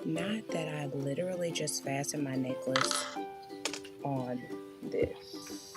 Not that I literally just fastened my necklace on this.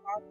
Welcome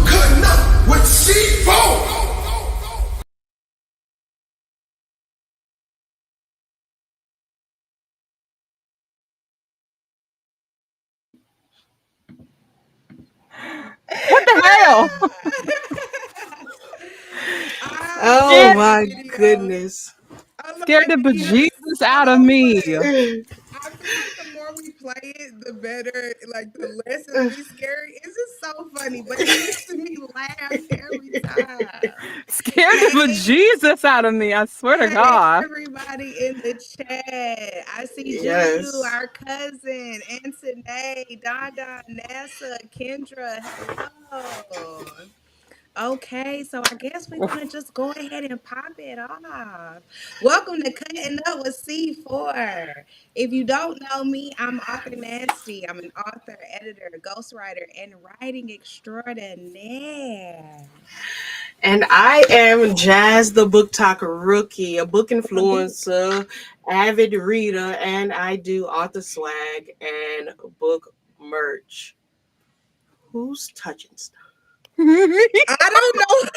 to Cutting Up with C4. What the hell? Oh Scared, my goodness. scared the bejesus out of me. I feel like the more we play it, the better, like the less it'll be scary. It's just so funny, but it makes me laugh every time. Scared the Hey, bejesus out of me. I swear to hey, God. everybody in the chat. I see Juju, Yes. our cousin, Antoinette, Dada, NASA, Kendra. Hello. Okay, so I guess we're gonna just go ahead and pop it off. Welcome to Cutting Up with C4. If you don't know me, I'm Author Nasty. I'm an author, editor, ghostwriter, and writing extraordinaire. And I am Jazz the Book Talk Rookie, a book influencer, avid reader, and I do author swag and book merch. Who's touching stuff? I don't know.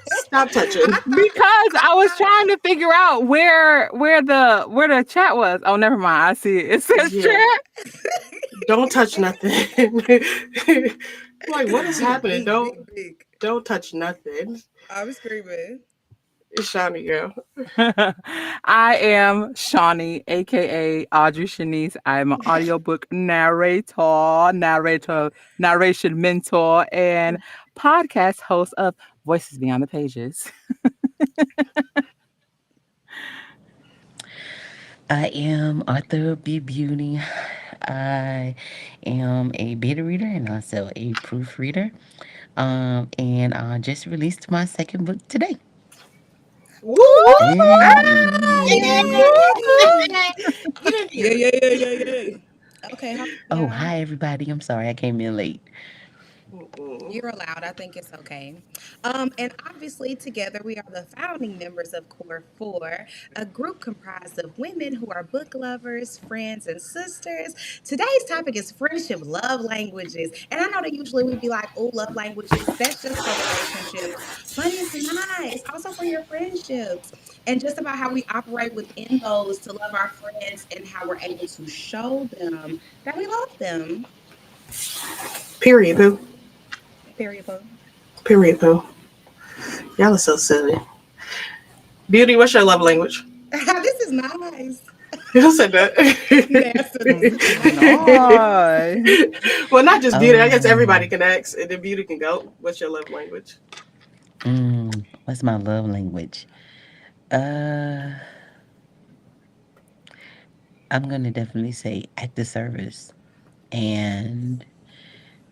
Stop touching. I thought Because I I was thought trying to figure out where the chat was. Oh, never mind. I see it. It says Yeah. chat. Don't touch nothing. Like, what is big, happening? big, Don't big, big. don't touch nothing. I'm screaming. It's Shawnee girl. I am Shawnee, aka Audrey Shanice. I'm an audiobook narration mentor, and podcast host of Voices Beyond the Pages. I am Arthur B. Beauty. I am a beta reader and also a proofreader. And I just released my second book today. Woo woo! Yay! Get in Yeah, here. yeah, yeah, yeah, yeah. Okay, hold on, Oh, y'all. hi, everybody. I'm sorry I came in late. Mm-mm. You're allowed. I think it's okay. And obviously, together we are the founding members of Core 4, a group comprised of women who are book lovers, friends, and sisters. Today's topic is friendship love languages. And I know that usually we'd be like, oh, love languages, that's just for relationships. But it's not. It's also for your friendships. And just about how we operate within those to love our friends and how we're able to show them that we love them. Period, boo. Period. Boo. Period, boo. Y'all are so silly. Beauty, what's your love language? This is nice. Who said that? NASA, this is Nice. Well, not just beauty. I guess everybody Um, can ask, and then beauty can go. What's your love language? what's my love language? Uh, I'm going to definitely say act of service. And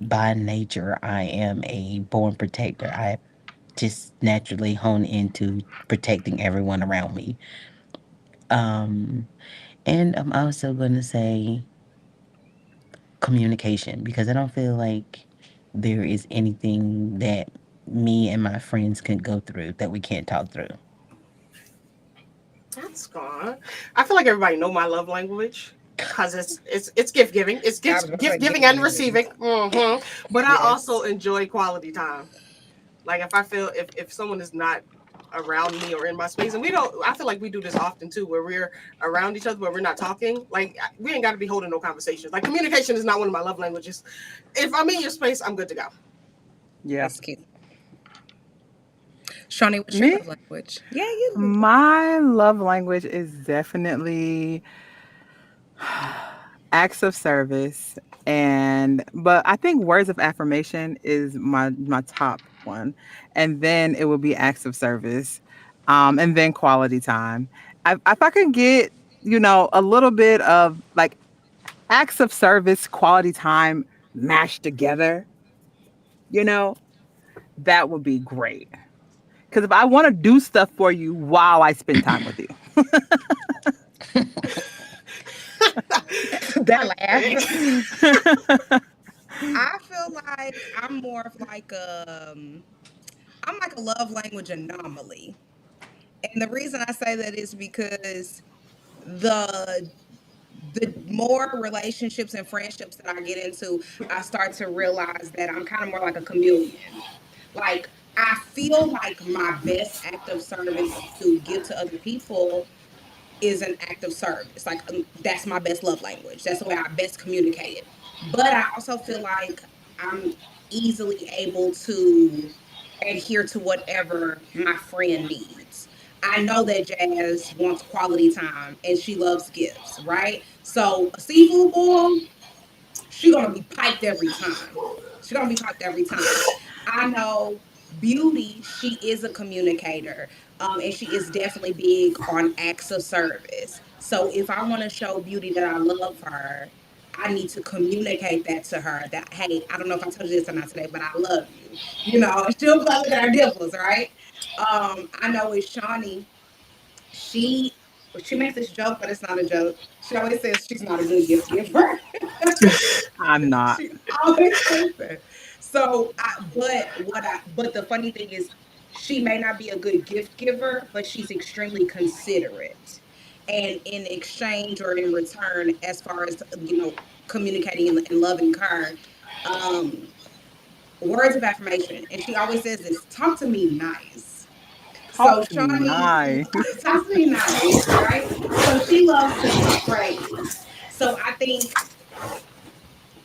by nature, I am a born protector. I just naturally hone into protecting everyone around me. Um, And I'm also going to say communication because I don't feel like there is anything that me and my friends can go through that we can't talk through. That's gone. I feel like everybody know my love language because it's gift giving. It's I gift was gonna gift say giving gift and giving. receiving. But I also Yes. enjoy quality time. Like if I feel if someone is not around me or in my space, and we don't, I feel like we do this often too, where we're around each other but we're not talking. Like we ain't got to be holding no conversations. Like communication is not one of my love languages. If I'm in your space, I'm good to go. Yeah. That's cute. Shawnee, what's your Me? love language? Yeah, you. My love language is definitely acts of service, and but I think words of affirmation is my top one, and then it will be acts of service, and then quality time. If I can get a little bit of like acts of service, quality time mashed together, you know that would be great. Because if I want to do stuff for you while I spend time with you. That laugh. Okay. I feel like I'm more of like I'm like a love language anomaly. And the reason I say that is because the the more relationships and friendships that I get into, I start to realize that I'm kind of more like a chameleon. Like I feel like my best act of service to give to other people is an act of service. Like that's my best love language. That's the way I best communicate it. But I also feel like I'm easily able to adhere to whatever my friend needs. I know that Jazz wants quality time and she loves gifts, right? So a seafood boil, she gonna be piped every time. She gonna be piped every time. I know Beauty, she is a communicator, and she is definitely big on acts of service. So if I want to show Beauty that I love her, I need to communicate that to her. That hey, I don't know if I told you this or not today, but I love you. She'll play with her dimples, right? I know with Shawnee, she she makes this joke, but it's not a joke. She always says she's not a good gift giver. I'm not. She always says that. But the funny thing is, she may not be a good gift giver, but she's extremely considerate. And in exchange or in return, as far as communicating and loving her, um, words of affirmation. And she always says this: "Talk to me nice." Talk So to me Shawnee nice. talks to me nice, right? So she loves to be praised. So I think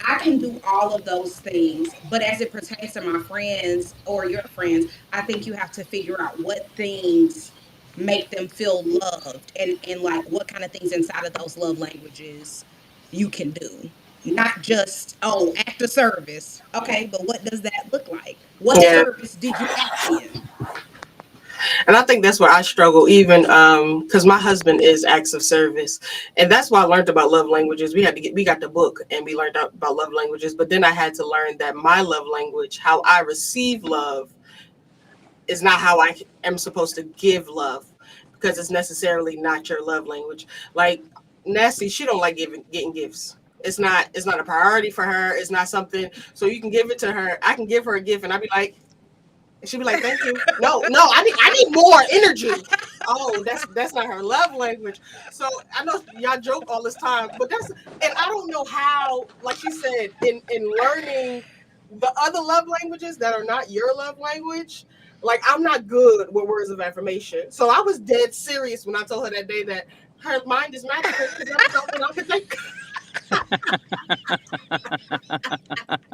I can do all of those things, but as it pertains to my friends or your friends, I think you have to figure out what things make them feel loved and like what kind of things inside of those love languages you can do. Not just, oh, act of service. Okay, but what does that look like? What Yeah. service did you act in? And I think that's where I struggle, even because my husband is acts of service, and that's why I learned about love languages. We got the book and we learned about love languages, but then I had to learn that my love language, how I receive love, is not how I am supposed to give love, because it's necessarily not your love language. Like Nasty, she don't like getting gifts. It's not a priority for her. It's not something. So you can give it to her. I can give her a gift, and I'd be like, and she'd be like, "Thank you." No, no, I need more energy. Oh, that's not her love language. So I know y'all joke all this time, but and I don't know how. Like she said, in learning the other love languages that are not your love language, like I'm not good with words of affirmation. So I was dead serious when I told her that day that her mind is magical because that's something I could think.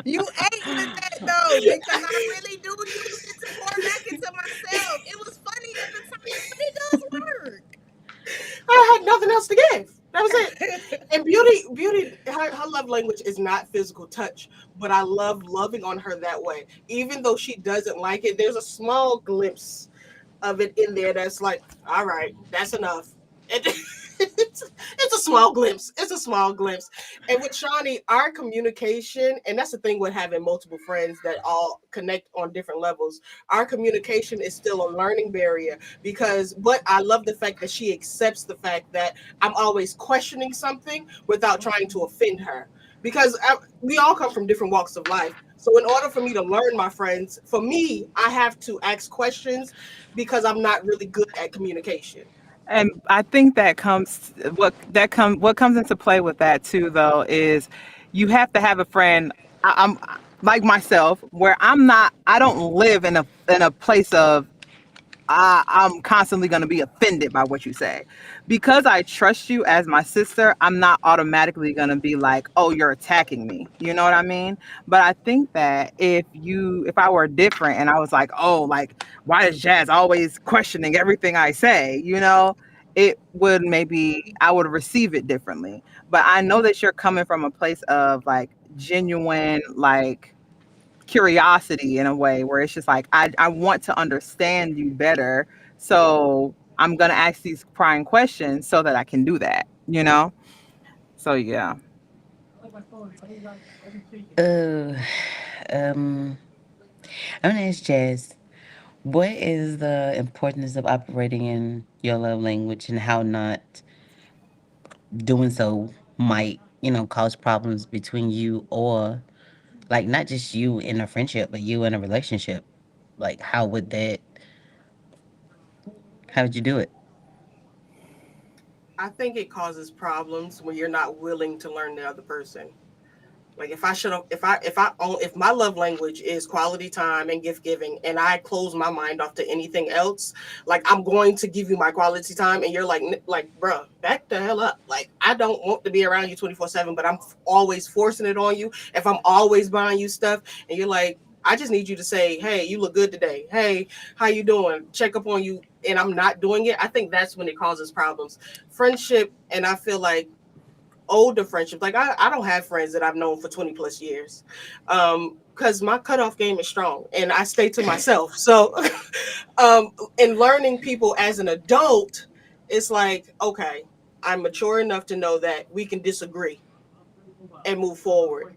You ate with that though, because I really do use it to pour back into myself. It was funny at the time, but it does work. I had nothing else to give. That was it. And beauty, her love language is not physical touch, but I love loving on her that way. Even though she doesn't like it, there's a small glimpse of it in there that's like, all right, that's enough. And It's a small glimpse. It's a small glimpse. And with Shawnee, our communication, and that's the thing with having multiple friends that all connect on different levels. Our communication is still a learning barrier but I love the fact that she accepts the fact that I'm always questioning something without trying to offend her. We all come from different walks of life. So in order for me to learn my friends, for me, I have to ask questions because I'm not really good at communication. And I think that what comes into play with that too, though, is you have to have a friend. I'm like myself, where I don't live in a place of I'm constantly going to be offended by what you say. Because I trust you as my sister, I'm not automatically going to be like, oh, you're attacking me. You know what I mean? But I think that if I were different and I was like, oh, like, why is Jazz always questioning everything I say? It would maybe, I would receive it differently. But I know that you're coming from a place of like genuine, like, curiosity in a way where it's just like I want to understand you better. So I'm gonna ask these prying questions so that I can do that. So yeah. Uh, um, I'm gonna ask Jazz, what is the importance of operating in your love language and how not doing so might, cause problems between you or like not just you in a friendship, but you in a relationship. Like how would you do it? I think it causes problems when you're not willing to learn the other person. Like if I should have, if my love language is quality time and gift giving, and I close my mind off to anything else, like I'm going to give you my quality time, and you're like, bruh, back the hell up. Like I don't want to be around you 24/7, but I'm always forcing it on you. If I'm always buying you stuff, and you're like, I just need you to say, hey, you look good today. Hey, how you doing? Check up on you, and I'm not doing it. I think that's when it causes problems. Friendship, and I feel like older friendships. Like I don't have friends that I've known for 20 plus years. Because my cutoff game is strong and I stay to myself. So in learning people as an adult, it's like, okay, I'm mature enough to know that we can disagree and move forward.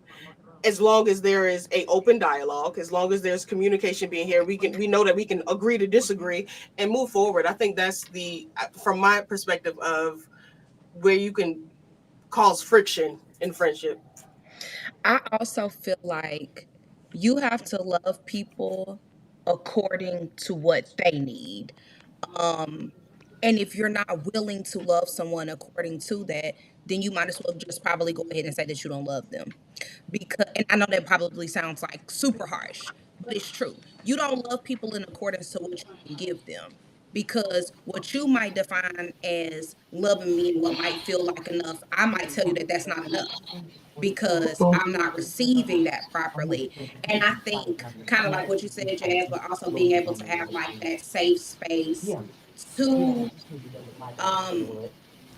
As long as there is a open dialogue, as long as there's communication being here, we know that we can agree to disagree and move forward. I think that's from my perspective of where you can cause friction in friendship. I also feel like you have to love people according to what they need. Um, and if you're not willing to love someone according to that, then you might as well just probably go ahead and say that you don't love them. Because, and I know that probably sounds like super harsh, but it's true. You don't love people in accordance to what you can give them. Because what you might define as loving me and what might feel like enough, I might tell you that that's not enough because I'm not receiving that properly. And I think kind of like what you said, Jazz, but also being able to have like that safe space to um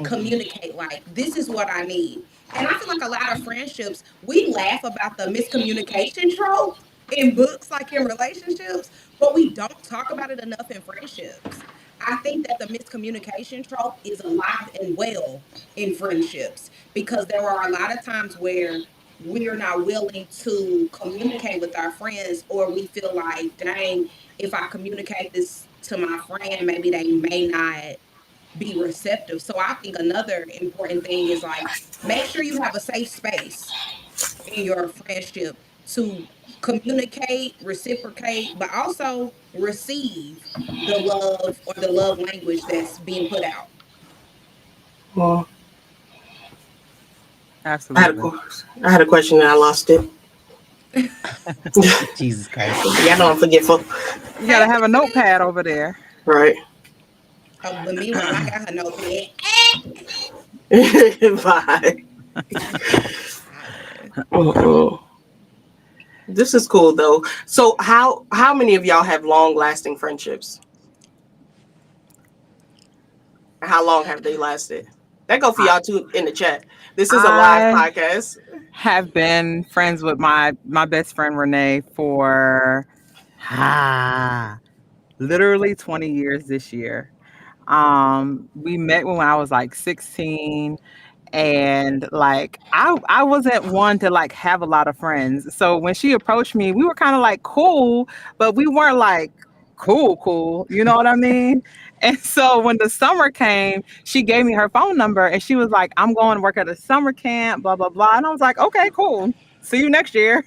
communicate like this is what I need. And I feel like a lot of friendships, we laugh about the miscommunication trope in books like in relationships, but we don't talk about it enough in friendships. I think that the miscommunication trope is alive and well in friendships because there are a lot of times where we're not willing to communicate with our friends, or we feel like, dang, if I communicate this to my friend, maybe they may not be receptive. So I think another important thing is like make sure you have a safe space in your friendship to communicate, reciprocate, but also receive the love or the love language that's being put out. Well, Absolutely. I had a question and I lost it. Jesus Christ. Y'all know I'm forgetful, You Hey, gotta have a notepad over there. right? but meanwhile, I got her notepad. Bye. Hollering. Uh-uh. This is cool though. So how many of y'all have long lasting friendships? How long have they lasted? That go for I, y'all too in the chat. This is a live I podcast. have been friends with my best friend Renee for ah, literally 20 years this year. We met when I was like 16, and like I wasn't one to like have a lot of friends. So when she approached me, we were kind of like cool, but we weren't like cool, you know what I mean? And so when the summer came, she gave me her phone number and she was like, I'm going to work at a summer camp, blah blah blah. And I was like, okay, cool. See you next year.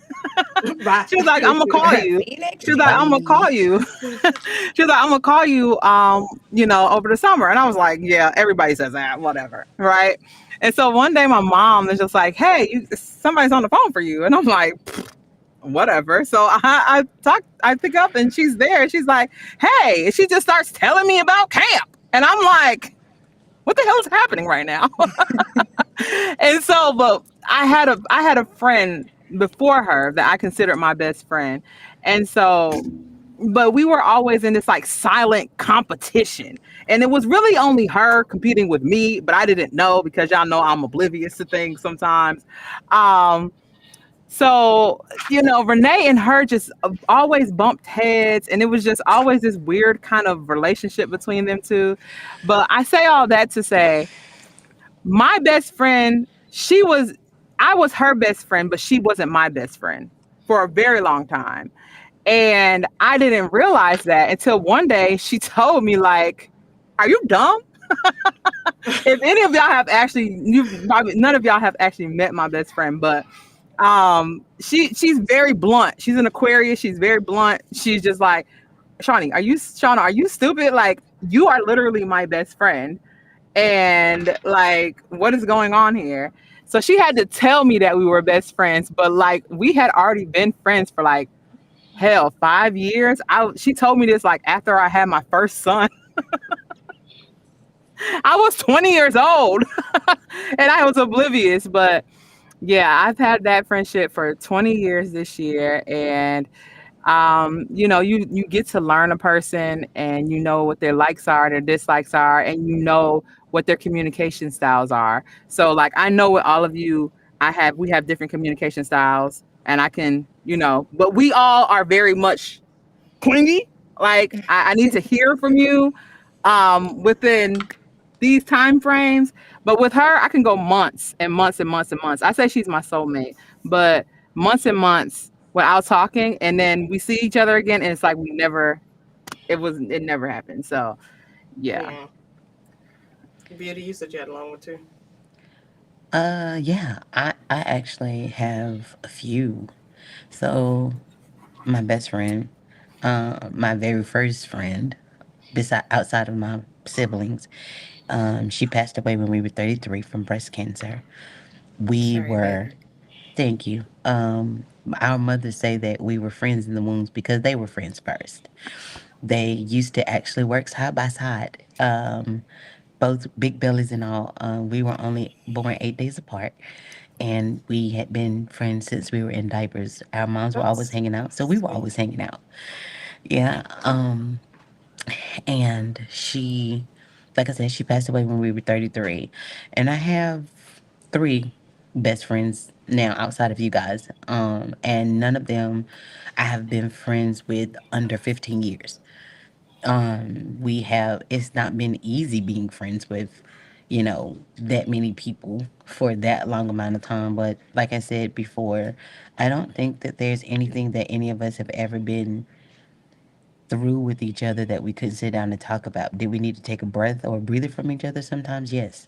Bye. She was like, I'm gonna call you. See you next She was year. like, I'm gonna Bye. call you. She was like, I'm gonna call you, over the summer. And I was like, yeah, everybody says that, whatever, right? And so one day my mom is just like, hey, somebody's on the phone for you. And I'm like, whatever. So I pick up and she's there. She's like, hey, and she just starts telling me about camp. And I'm like, what the hell is happening right now? And so, but I had a friend before her that I considered my best friend. And so, but we were always in this like silent competition. And it was really only her competing with me, but I didn't know because y'all know I'm oblivious to things sometimes. Um, so, Renee and her just always bumped heads, and it was just always this weird kind of relationship between them two. But I say all that to say, my best friend, I was her best friend, but she wasn't my best friend for a very long time. And I didn't realize that until one day she told me, like, are you dumb? If any of y'all have actually, you probably none of y'all have actually met my best friend, but she's very blunt. She's an Aquarius. She's very blunt. She's just like, Shauna, are you stupid? Like, you are literally my best friend. And like, what is going on here? So she had to tell me that we were best friends, but like we had already been friends for like hell 5 years. She told me this like after I had my first son. I was 20 years old and I was oblivious, but yeah, I've had that friendship for 20 years this year. And you get to learn a person and you know what their likes are, their dislikes are, and you know what their communication styles are. So like I know with all of you, we have different communication styles, and I can, but we all are very much clingy. Like I need to hear from you within these time frames. But with her, I can go months and months and months and months. I say she's my soulmate, but months and months without talking, and then we see each other again, and it's like it never happened. So yeah. Yeah. Beauty, you said you had a long one too. Yeah, I actually have a few. So my best friend, my very first friend, beside outside of my siblings, she passed away when we were 33 from breast cancer. We Sorry, were, baby. thank you. Our mothers say that we were friends in the wombs because they were friends first. They used to actually work side by side. Both big bellies and all. We were only born 8 days apart, and we had been friends since we were in diapers. Our moms were always That's hanging out, so we were sweet. always hanging out. Yeah. And she, like I said, she passed away when we were 33. And I have three best friends now outside of you guys. And none of them I have been friends with under 15 years. It's not been easy being friends with, that many people for that long amount of time. But like I said before, I don't think that there's anything that any of us have ever been through with each other that we couldn't sit down and talk about. Did we need to take a breath or a breather from each other sometimes? Yes.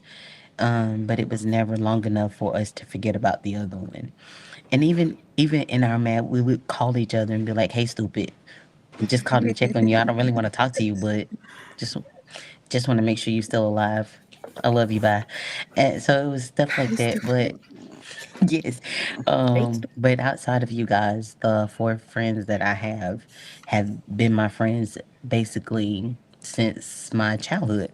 But it was never long enough for us to forget about the other one. And even in our mad, we would call each other and be like, "Hey, stupid, I'm just calling to check on you. I don't really want to talk to you, but just just want to make sure you're still alive. I love you, bye." And so it was stuff like that. But yes, but outside of you guys, the four friends that I have been my friends basically since my childhood.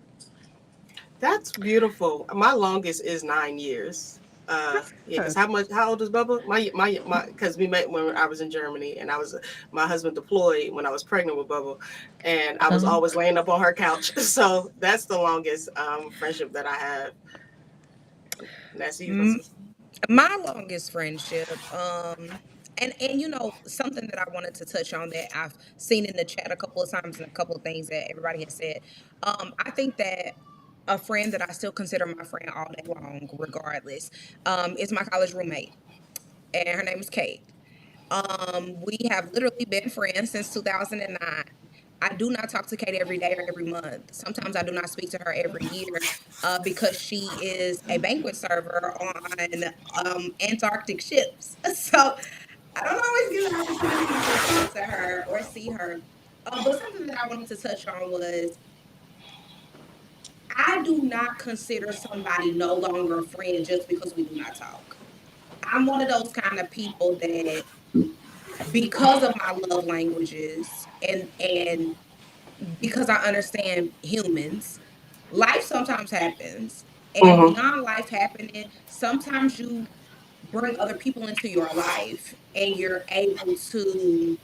That's beautiful. My longest is 9 years. That's Yeah, because good. how old is Bubba? Because we met when I was in Germany, and my husband deployed when I was pregnant with Bubba, and I was Um, always laying up on her couch. So that's the longest friendship that I have. And that's you, M- princess. my longest friendship, And something that I wanted to touch on that I've seen in the chat a couple of times and a couple of things that everybody has said. I think that a friend that I still consider my friend all day long, regardless, is my college roommate, and her name is Kate. We have literally been friends since 2009. I do not talk to Kate every day or every month. Sometimes I do not speak to her every year because she is a banquet server on Antarctic ships. So I don't always get an opportunity to talk to her or see her. But something that I wanted to touch on was I do not consider somebody no longer a friend just because we do not talk. I'm one of those kind of people that because of my love languages and because I understand humans, life sometimes happens. And Mm-hmm. beyond life happening, sometimes you bring other people into your life and you're able to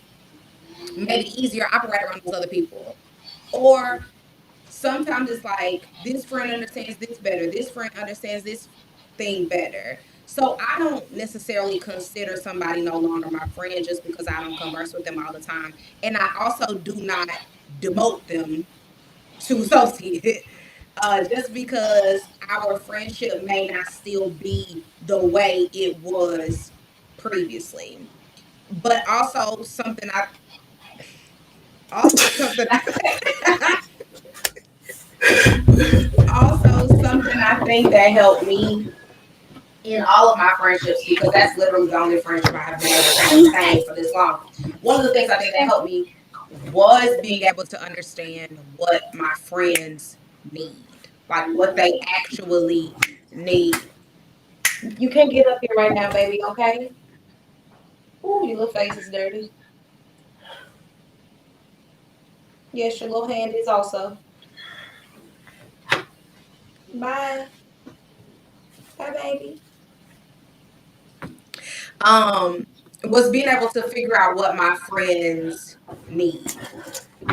maybe easier operate around those other people. Or sometimes it's like this friend understands this better, this friend understands this thing better. So I don't necessarily consider somebody no longer my friend just because I don't converse with them all the time. And I also do not demote them to associate. Just because our friendship may not still be the way it was previously. But also something I also something I think that helped me in all of my friendships, because that's literally the only friendship I have been able to maintain for this long. One of the things I think that helped me was being able to understand what my friends need, like what they actually need. You can't get up here right now, baby, okay? Ooh, your little face is dirty. Yes, your little hand is also. Bye. Bye, baby. Um, was being able to figure out what my friends need.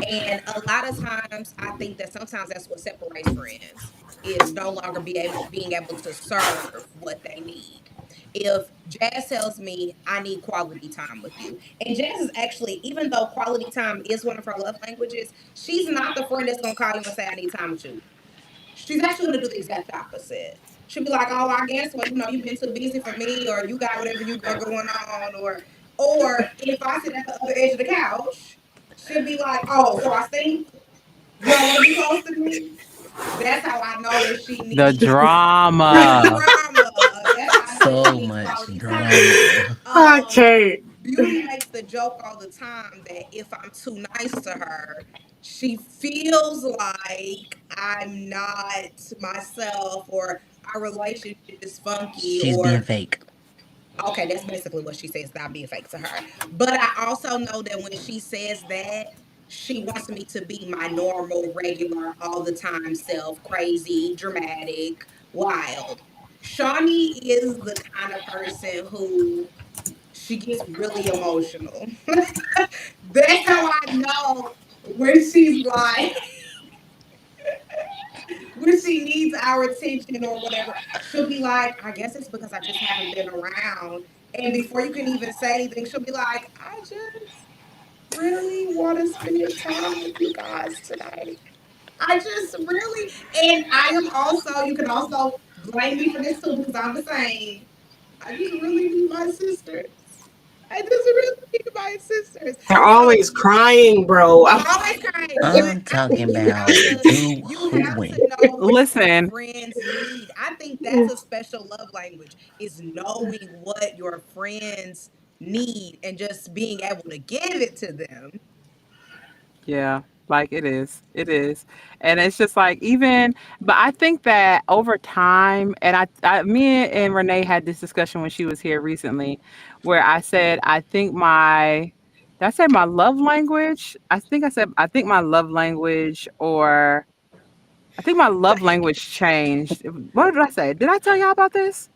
And a lot of times, I think that sometimes that's what separates friends is no longer being able to serve what they need. If Jazz tells me I need quality time with you, and Jazz is actually, even though quality time is one of her love languages, she's not the friend that's gonna call you and say I need time with you. She's actually gonna do the exact opposite. She'll be like, "Oh, I guess well, you've been too busy for me, or you got whatever you got going on, or if I sit at the other edge of the couch, she'll be like, "Oh, so I think you don't want to be close to me." That's how I know that she The needs the drama. drama. That's how I know she So needs much quality time. drama. Um, Okay. Beauty makes the joke all the time that if I'm too nice to her, she feels like I'm not myself, or our relationship is funky, She's being or fake. okay, that's basically what she says, not being fake to her. But I also know that when she says that, she wants me to be my normal, regular, all the time self, crazy, dramatic, wild. Shawnee is the kind of person who she gets really emotional. That's how I know when she's like, when she needs our attention or whatever. She'll be like, I guess it's because I just haven't been around. And before you can even say anything, she'll be like, I just really want to spend time with you guys tonight. I just really, and I am also, you can also blame me for this too, because I'm the same. I just really need my sisters. I just really need my sisters. They're So always crying, bro. always crying, but I'm I talking think about do you who have to win. know what your Listen, friends need. I think that's a special love language, is knowing what your friends need and just being able to give it to them. yeah, like it is. It is. And it's just like even but I think that over time and me and Renee had this discussion when she was here recently where I said I think my did I say my love language? I think my love language or I think my love language changed. What did I say? Did I tell y'all about this?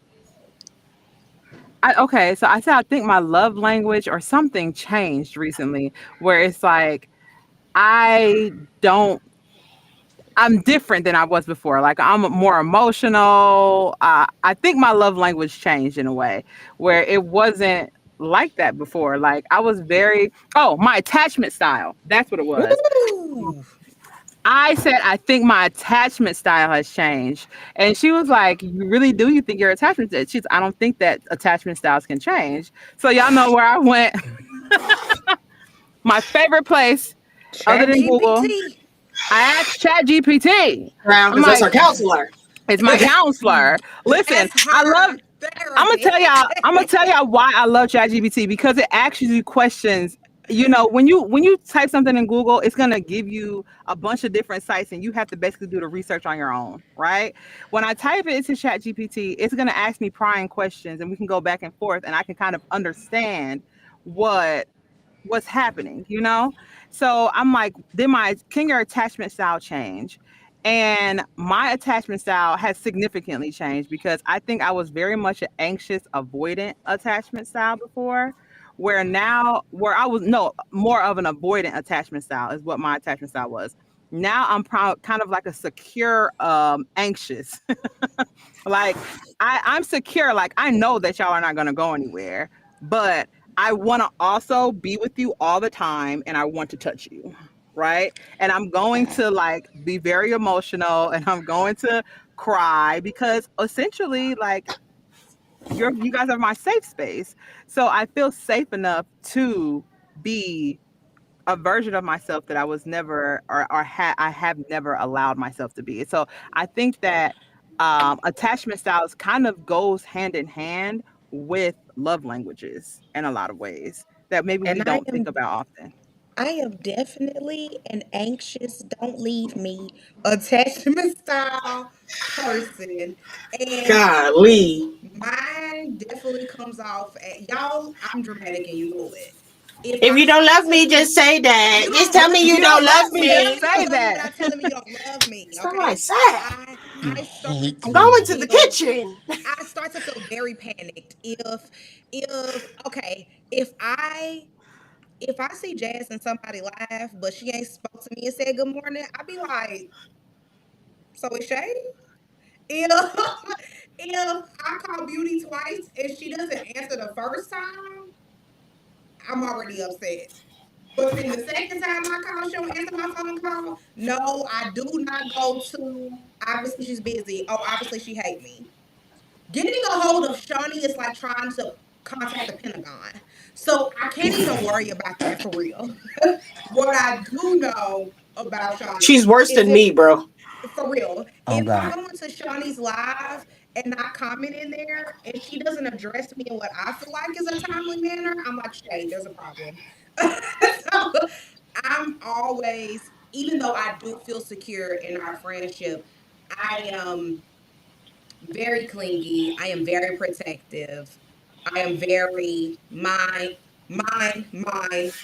Okay, so I said I think my love language or something changed recently where it's like I don't I'm different than I was before. Like I'm more emotional. I think my love language changed in a way where it wasn't. like that before. Like I was very my attachment style. That's what it was. Ooh. I said I think my attachment style has changed. And she was like, "You really do? You think your attachment?" She's I don't think that attachment styles can change. So y'all know where I went. My favorite place other Chat than Google, GPT. I asked ChatGPT. Around I'm because that's like, our counselor. it's my counselor. Listen, That's I love her I'm gonna therapy. tell y'all. I'm gonna tell y'all why I love ChatGPT because it asks you questions. You know, when you type something in Google, it's gonna give you a bunch of different sites, and you have to basically do the research on your own, right? When I type it into ChatGPT, it's gonna ask me prying questions, and we can go back and forth, and I can kind of understand what what's happening, you know? So I'm like, then my can your attachment style change? And my attachment style has significantly changed because I think I was very much an anxious, avoidant attachment style before, where I was no more of an avoidant attachment style is what my attachment style was. Now I'm kind of like a secure, anxious. Like I'm secure. Like I know that y'all are not gonna go anywhere, but I want to also be with you all the time, and I want to touch you, right? And I'm going to like be very emotional, and I'm going to cry because essentially, like you guys are my safe space. So I feel safe enough to be a version of myself that I was never I have never allowed myself to be. So I think that attachment styles kind of goes hand in hand with love languages in a lot of ways that maybe we And I don't think am about often. I am definitely an anxious, don't leave me, attachment style person. And Golly. mine definitely comes off at y'all, I'm dramatic and you know it. If If I you don't start love to me, just say that. you Just don't tell me love If you you me, don't don't love love me, tell just me. me you say love me that. without telling me you don't love me, That's not what I okay? said. You I start hate I'm to going me. to the feel kitchen. I start to feel very panicked if okay, if I see Jazz and somebody laugh, but she ain't spoke to me and said good morning, I'd be like, so it's shade? If if I call Beauty twice and she doesn't answer the first time, I'm already upset. But then the second time I call, she don't answer my phone call. No, I do not go to. Obviously, she's busy. Oh, obviously, she hate me. Getting a hold of Shawnee is like trying to contact the Pentagon. So I can't even worry about that for real. What I do know about Shawnee She's worse is than if me, bro. for real, Oh if I God. go into Shawnee's live and I comment in there and she doesn't address me in what I feel like is a timely manner, I'm like, Shay, there's a problem. So I'm always, even though I do feel secure in our friendship, I am very clingy. I am very protective. I am very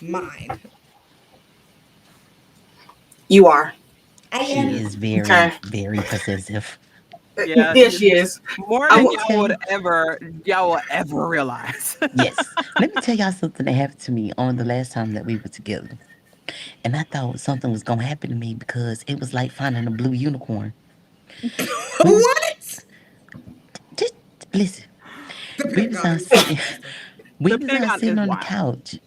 mind. You are. I She am. is very, Okay. very possessive. Yeah, Yes, she is. more I than Let me will. tell you. y'all will ever realize. Yes. Let me tell y'all something that happened to me on the last time that we were together. And I thought something was gonna happen to me because it was like finding a blue unicorn. We was What? just listen. The We was Pentagon out is so sitting. disgusting. We The was out Pentagon sitting is on the wild. couch.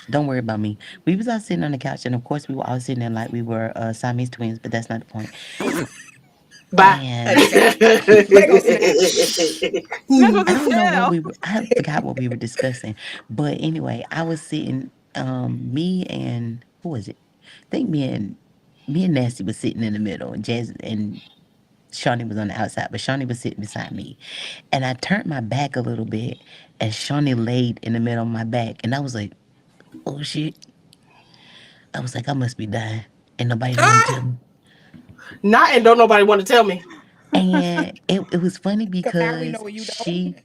Don't worry about me. We was out sitting on the couch, and of course, we were all sitting there like we were Siamese twins. But that's not the point. Bye. Honey, And they gonna snap. You're not I supposed to don't know what tell. we were. I forgot what we were discussing. But anyway, I was sitting. Me and who was it? I think me and Nasty was sitting in the middle, and Jazz and Shawnee was on the outside, but Shawnee was sitting beside me. And I turned my back a little bit, and Shawnee laid in the middle of my back, and I was like, "Oh shit!" I was like, "I must be dying," and nobody don't want to tell Ah! me. Not and don't nobody want to tell me. And it was funny Because I already know because what you don't.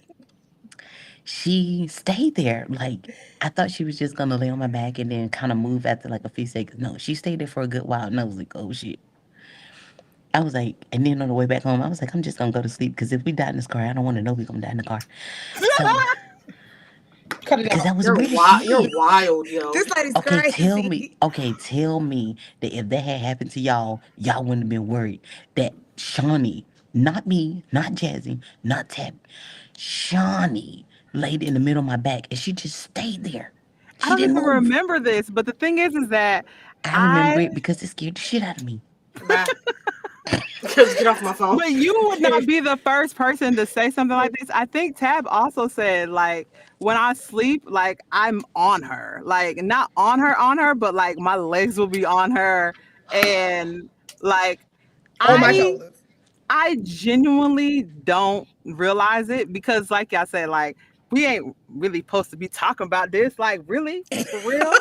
she stayed there. Like I thought she was just gonna lay on my back and then kind of move after like a few seconds. No, she stayed there for a good while, and I was like, "Oh shit." I was like, and then on the way back home, I was like, I'm just gonna go to sleep because if we die in this car, I don't want to know we're gonna die in the car. So, Cut it because out. that was You're real wild. You're shit. wild, yo. This lady's crazy. Okay, tell me that if that had happened to y'all, y'all wouldn't have been worried. That Shawnee, not me, not Jazzy, not Tab, Shawnee laid in the middle of my back, and she just stayed there. I She don't didn't even move. remember this, but the thing is that I I, remember it because it scared the shit out of me. Bye. Because get off my phone. but you would not be the first person to say something like this. I think Tab also said, like, when I sleep, like, I'm on her. Like, not on her, but like my legs will be on her. And like, On my I shoulders. I genuinely don't realize it because, like y'all said, like, we ain't really supposed to be talking about this. Like, really? For real?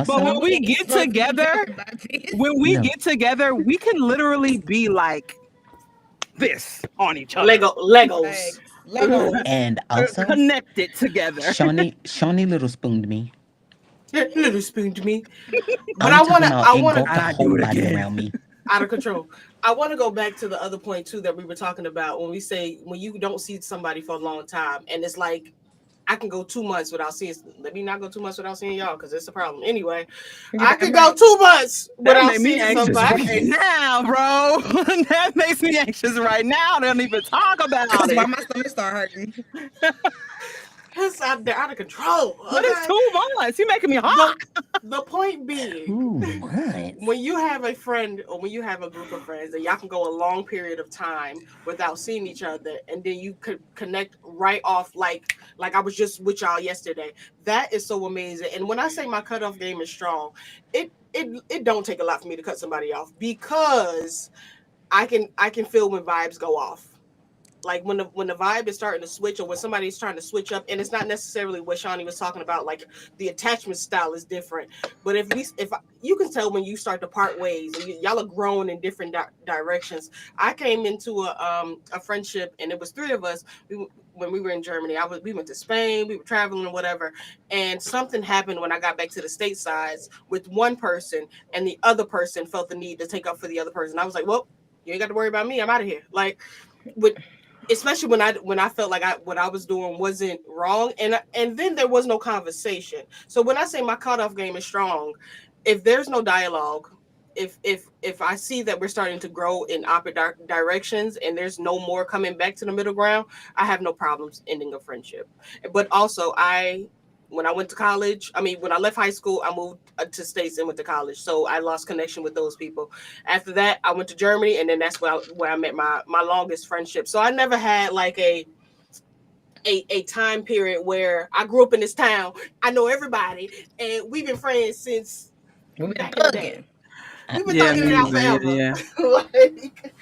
But when Also, We we ain't get supposed to be together, talking about this. no. we can literally be like this on each other, Legos. Thanks. Legos. And also, connected together. Shawnee little spooned me. Little spoon to me. But I'm talking about I wanna engulfed And the I do whole it body again. around me. out of control. I want to go back to the other point too that we were talking about when we say when you don't see somebody for a long time, and it's like I can go 2 months without seeing. Let me not go 2 months without seeing y'all because it's a problem. Anyway, You I damn could go right. 2 months That without made me seeing anxious somebody. right now, bro. That makes me anxious right now. They don't even talk about That's why it. my stomach start hurting. It's out there out of control. But it's Okay, 2 months. You making me hot. the the point being, 2 months. when you have a friend or when you have a group of friends and y'all can go a long period of time without seeing each other, and then you could connect right off like I was just with y'all yesterday. That is so amazing. And when I say my cutoff game is strong, it don't take a lot for me to cut somebody off because I can feel when vibes go off, like when the vibe is starting to switch or when somebody's trying to switch up, and it's not necessarily what Shawnee was talking about, like the attachment style is different. But you can tell when you start to part ways and y'all are growing in different directions. I came into a friendship and it was three of us. When we were in Germany, we went to Spain, we were traveling or whatever, and something happened when I got back to the statesides with one person, and the other person felt the need to take up for the other person. I was like, well, you ain't got to worry about me. I'm out of here. Like, with especially when I felt like what I was doing wasn't wrong, and then there was no conversation. So when I say my cutoff game is strong, if there's no dialogue, if I see that we're starting to grow in opposite directions and there's no more coming back to the middle ground, I have no problems ending a friendship. But also, when I went to college, I mean, when I left high school, I moved to states and went to college, so I lost connection with those people. After that, I went to Germany, and then that's where I met my longest friendship. So I never had like a time period where I grew up in this town. I know everybody, and we've been friends since We've been back in the day. thugging. We've been Yeah, thugging it me out Mm, neither. Yeah, forever. yeah. Like,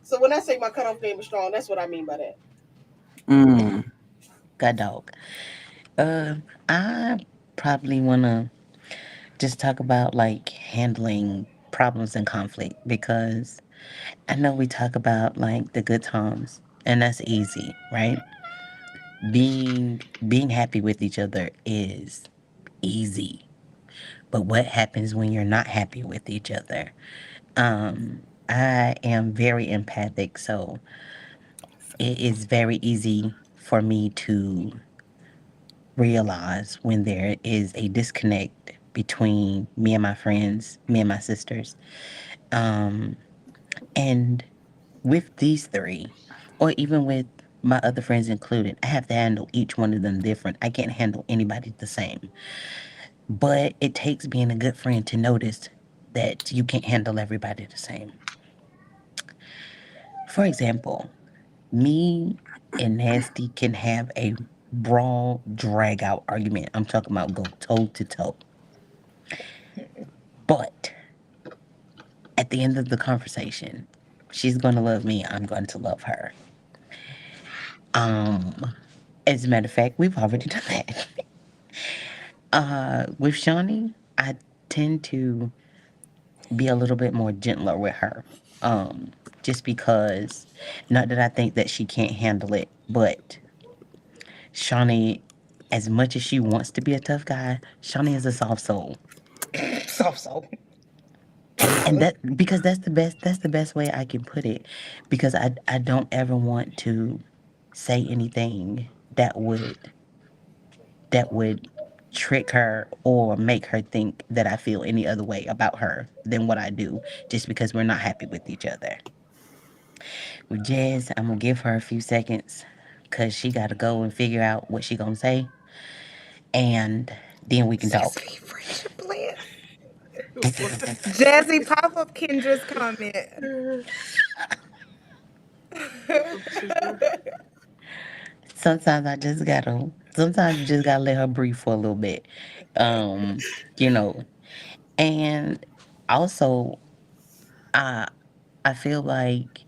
so when I say my cutoff game is strong, that's what I mean by that. Mm. God dog. I probably wanna just talk about like handling problems and conflict because I know we talk about like the good times and that's easy, right? Being happy with each other is easy. But what happens when you're not happy with each other? I am very empathic, so it is very easy for me to realize when there is a disconnect between me and my friends, me and my sisters. Um, and with these three, or even with my other friends included, I have to handle each one of them different. I can't handle anybody the same. But it takes being a good friend to notice that you can't handle everybody the same. For example, me and Nasty can have a brawl, drag out argument. I'm talking about go toe to toe. But at the end of the conversation, she's going to love me. I'm going to love her. Um, as a matter of fact, we've already done that. With Shawnee, I tend to be a little bit more gentler with her. Um, just because, not that I think that she can't handle it, but Shawnee, as much as she wants to be a tough guy, Shawnee is a soft soul. So. And that because that's the best way I can put it. Because I don't ever want to say anything that would trick her or make her think that I feel any other way about her than what I do just because we're not happy with each other. With Jazz, I'm gonna give her a few seconds because she got to go and figure out what she gonna say, and then we can talk. Sesame friendship plan. What? Jazzy, pop up Kendra's comment. Sometimes I just gotta. Sometimes you just gotta let her breathe for a little bit. Um, you know, and also I I feel like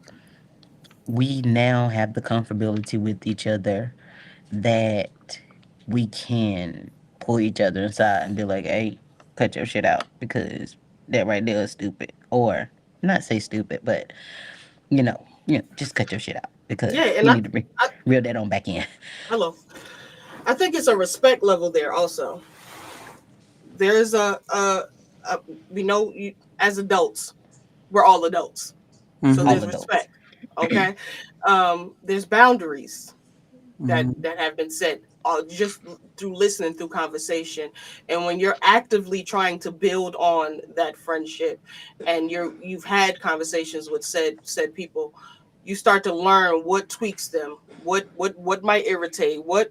we now have the comfortability with each other that we can pull each other aside and be like, "Hey, cut your shit out because that right there is stupid," or not say stupid, but just cut your shit out Yeah, because and we need to I reel that on back in. hello. I think it's a respect level there also. There's a we know you, as adults, we're all adults. So All there's Mhm. adults. respect. Okay. There's boundaries Mhm. that have been set just through listening through conversation, and when you're actively trying to build on that friendship and you've had conversations with said people, you start to learn what tweaks them, what might irritate, what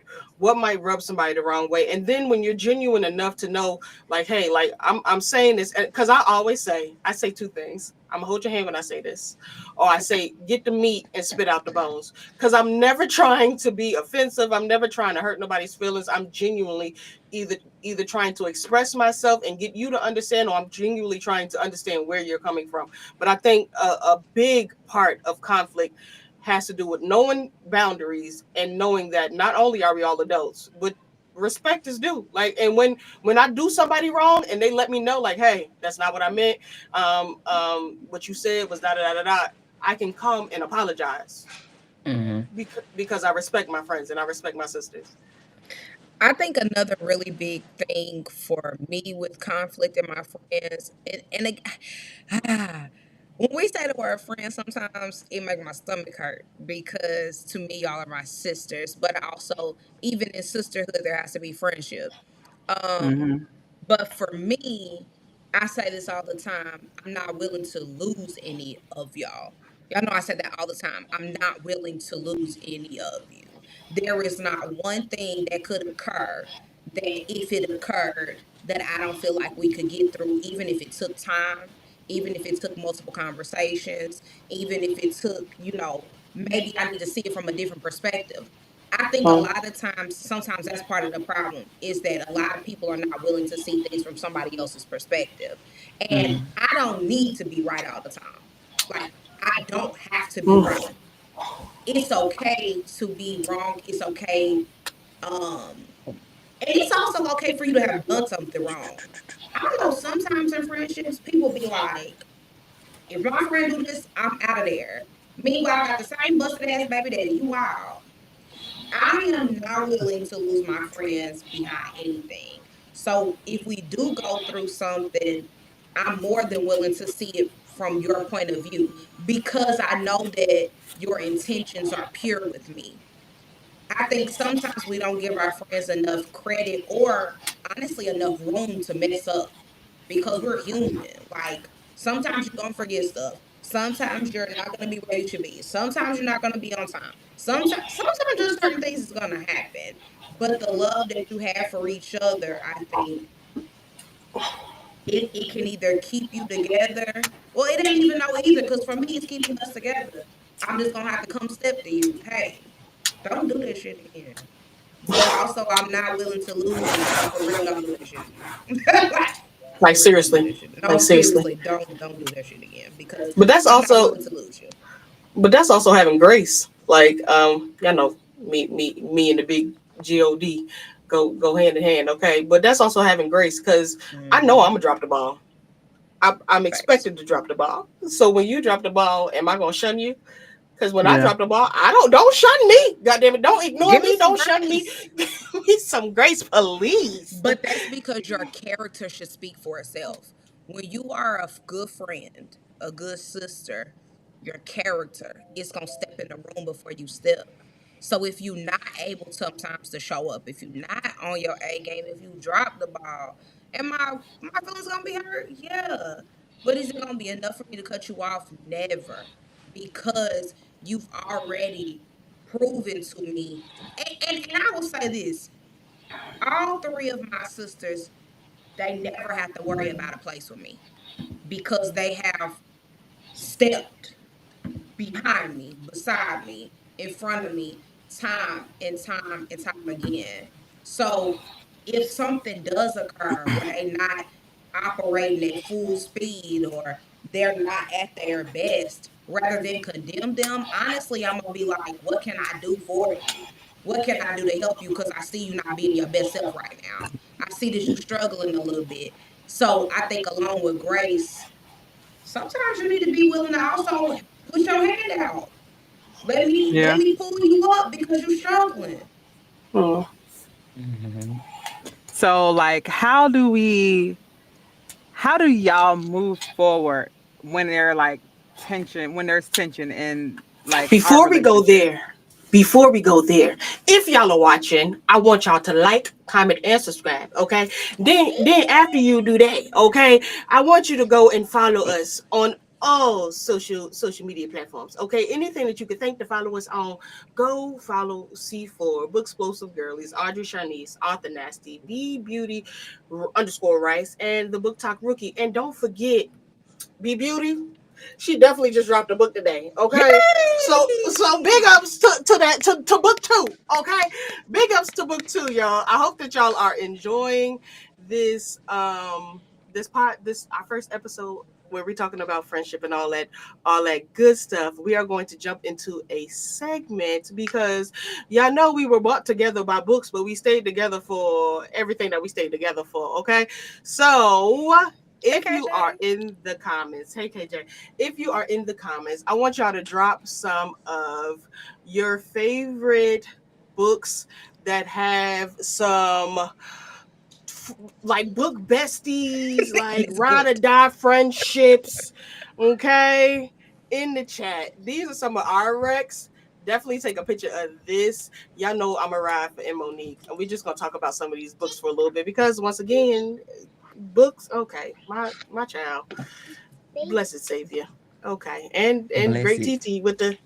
might rub somebody the wrong way. And then when you're genuine enough to know, like, hey, like I'm saying this because I say two things. I'm gonna hold your hand when I say this, or I say get the meat and spit out the bones, because I'm never trying to be offensive. I'm never trying to hurt nobody's feelings. I'm genuinely either trying to express myself and get you to understand, or I'm genuinely trying to understand where you're coming from. But I think a big part of conflict has to do with knowing boundaries and knowing that not only are we all adults, but respect is due. Like, and when I do somebody wrong and they let me know, like, hey, that's not what I meant. What you said was da da da da da. I can come and apologize Hmm. because I respect my friends and I respect my sisters. I think another really big thing for me with conflict and my friends, when we say the word friends, sometimes it makes my stomach hurt because to me, y'all are my sisters. But also, even in sisterhood, there has to be friendship. Um, Mhm. but for me, I say this all the time. I'm not willing to lose any of y'all. Y'all know I say that all the time. I'm not willing to lose any of you. There is not one thing that could occur that if it occurred that I don't feel like we could get through, even if it took time, even if it took multiple conversations, even if it took, maybe I need to see it from a different perspective. I think a Um, lot of times, sometimes that's part of the problem is that a lot of people are not willing to see things from somebody else's perspective. And Hmm. I don't need to be right all the time. Like, I don't have to be mm, right. It's okay to be wrong. It's okay. Um, and it's also okay for you to have done something wrong. I don't know, sometimes in friendships, people be like, if my friend do this, I'm out of there. Meanwhile, I got the same busted ass baby daddy. You wild. I am not willing to lose my friends behind anything. So if we do go through something, I'm more than willing to see it from your point of view because I know that your intentions are pure with me. I think sometimes we don't give our friends enough credit or honestly enough room to mess up because we're human. Like sometimes you're gonna forget stuff. Sometimes you're not gonna be where you should be. Sometimes you're not gonna be on time. Sometimes just certain things is gonna happen. But the love that you have for each other, I think it can either keep you together. Well, it ain't even no either, because for me it's keeping us together. I'm just gonna have to come step to you. Hey, don't do that shit again. But also, I'm not willing to lose you. So for real, don't do that shit again. Like, like for real, don't do seriously, that shit. like No, seriously. seriously, don't do that shit again because But that's I'm not also, willing to lose you. but that's also having grace. Like, y'all know me and the big God go hand in hand. Okay, but that's also having grace because I know I'm Hmm. gonna drop the ball. I'm Facts. expected to drop the ball. So when you drop the ball, am I gonna shun you? Because when I Yeah. drop the ball, I don't shun me. God damn it, don't ignore Give me me. some Don't shun me. grace. Give me some grace, please. But that's because your character should speak for itself. When you are a good friend, a good sister, your character is gonna step in the room before you step. So if you're not able sometimes to show up, if you're not on your A game, if you drop the ball, and my feelings gonna be hurt? Yeah. But is it gonna be enough for me to cut you off? Never. Because you've already proven to me. And I will say this: all three of my sisters, they never have to worry about a place with me because they have stepped behind me, beside me, in front of me, time and time and time again. So if something does occur where they not operating at full speed or they're not at their best, rather than condemn them, honestly, I'm gonna be like, what can I do for you? What can I do to help you? Because I see you not being your best self right now. I see that you struggling a little bit. So I think along with grace, sometimes you need to be willing to also put your hand out. Let Yeah. me pull you up because you're struggling. Mm. Mm-hmm. So like how do y'all move forward when when there's tension in like our Before we go relationship? there, if y'all are watching, I want y'all to like, comment, and subscribe. Okay. Then after you do that, okay, I want you to go and follow us on all social media platforms. Okay. Anything that you could think to follow us on, go follow C4, Book Explosive Girlies, Audrey Shanice, Arthur Nasty, B Beauty underscore Rice, and the Book Talk Rookie. And don't forget B Beauty. She definitely just dropped a book today. Okay. So big ups to book two. Okay. Big ups to book two, y'all. I hope that y'all are enjoying this this our first episode where we're talking about friendship and all that good stuff. We are going to jump into a segment because y'all know we were brought together by books, but we stayed together for everything that we stayed together for. Okay. So Hey, if you are KJ. in the comments, hey KJ, if you are in the comments, I want y'all to drop some of your favorite books that have some like book besties, like It's ride or good. die friendships, okay, in the chat. These are some of our recs. Definitely take a picture of this. Y'all know I'm a ride for M Monique, and we're just gonna talk about some of these books for a little bit because once again, books. Okay, my child, blessed Savior. Okay, and Bless great it. TT with the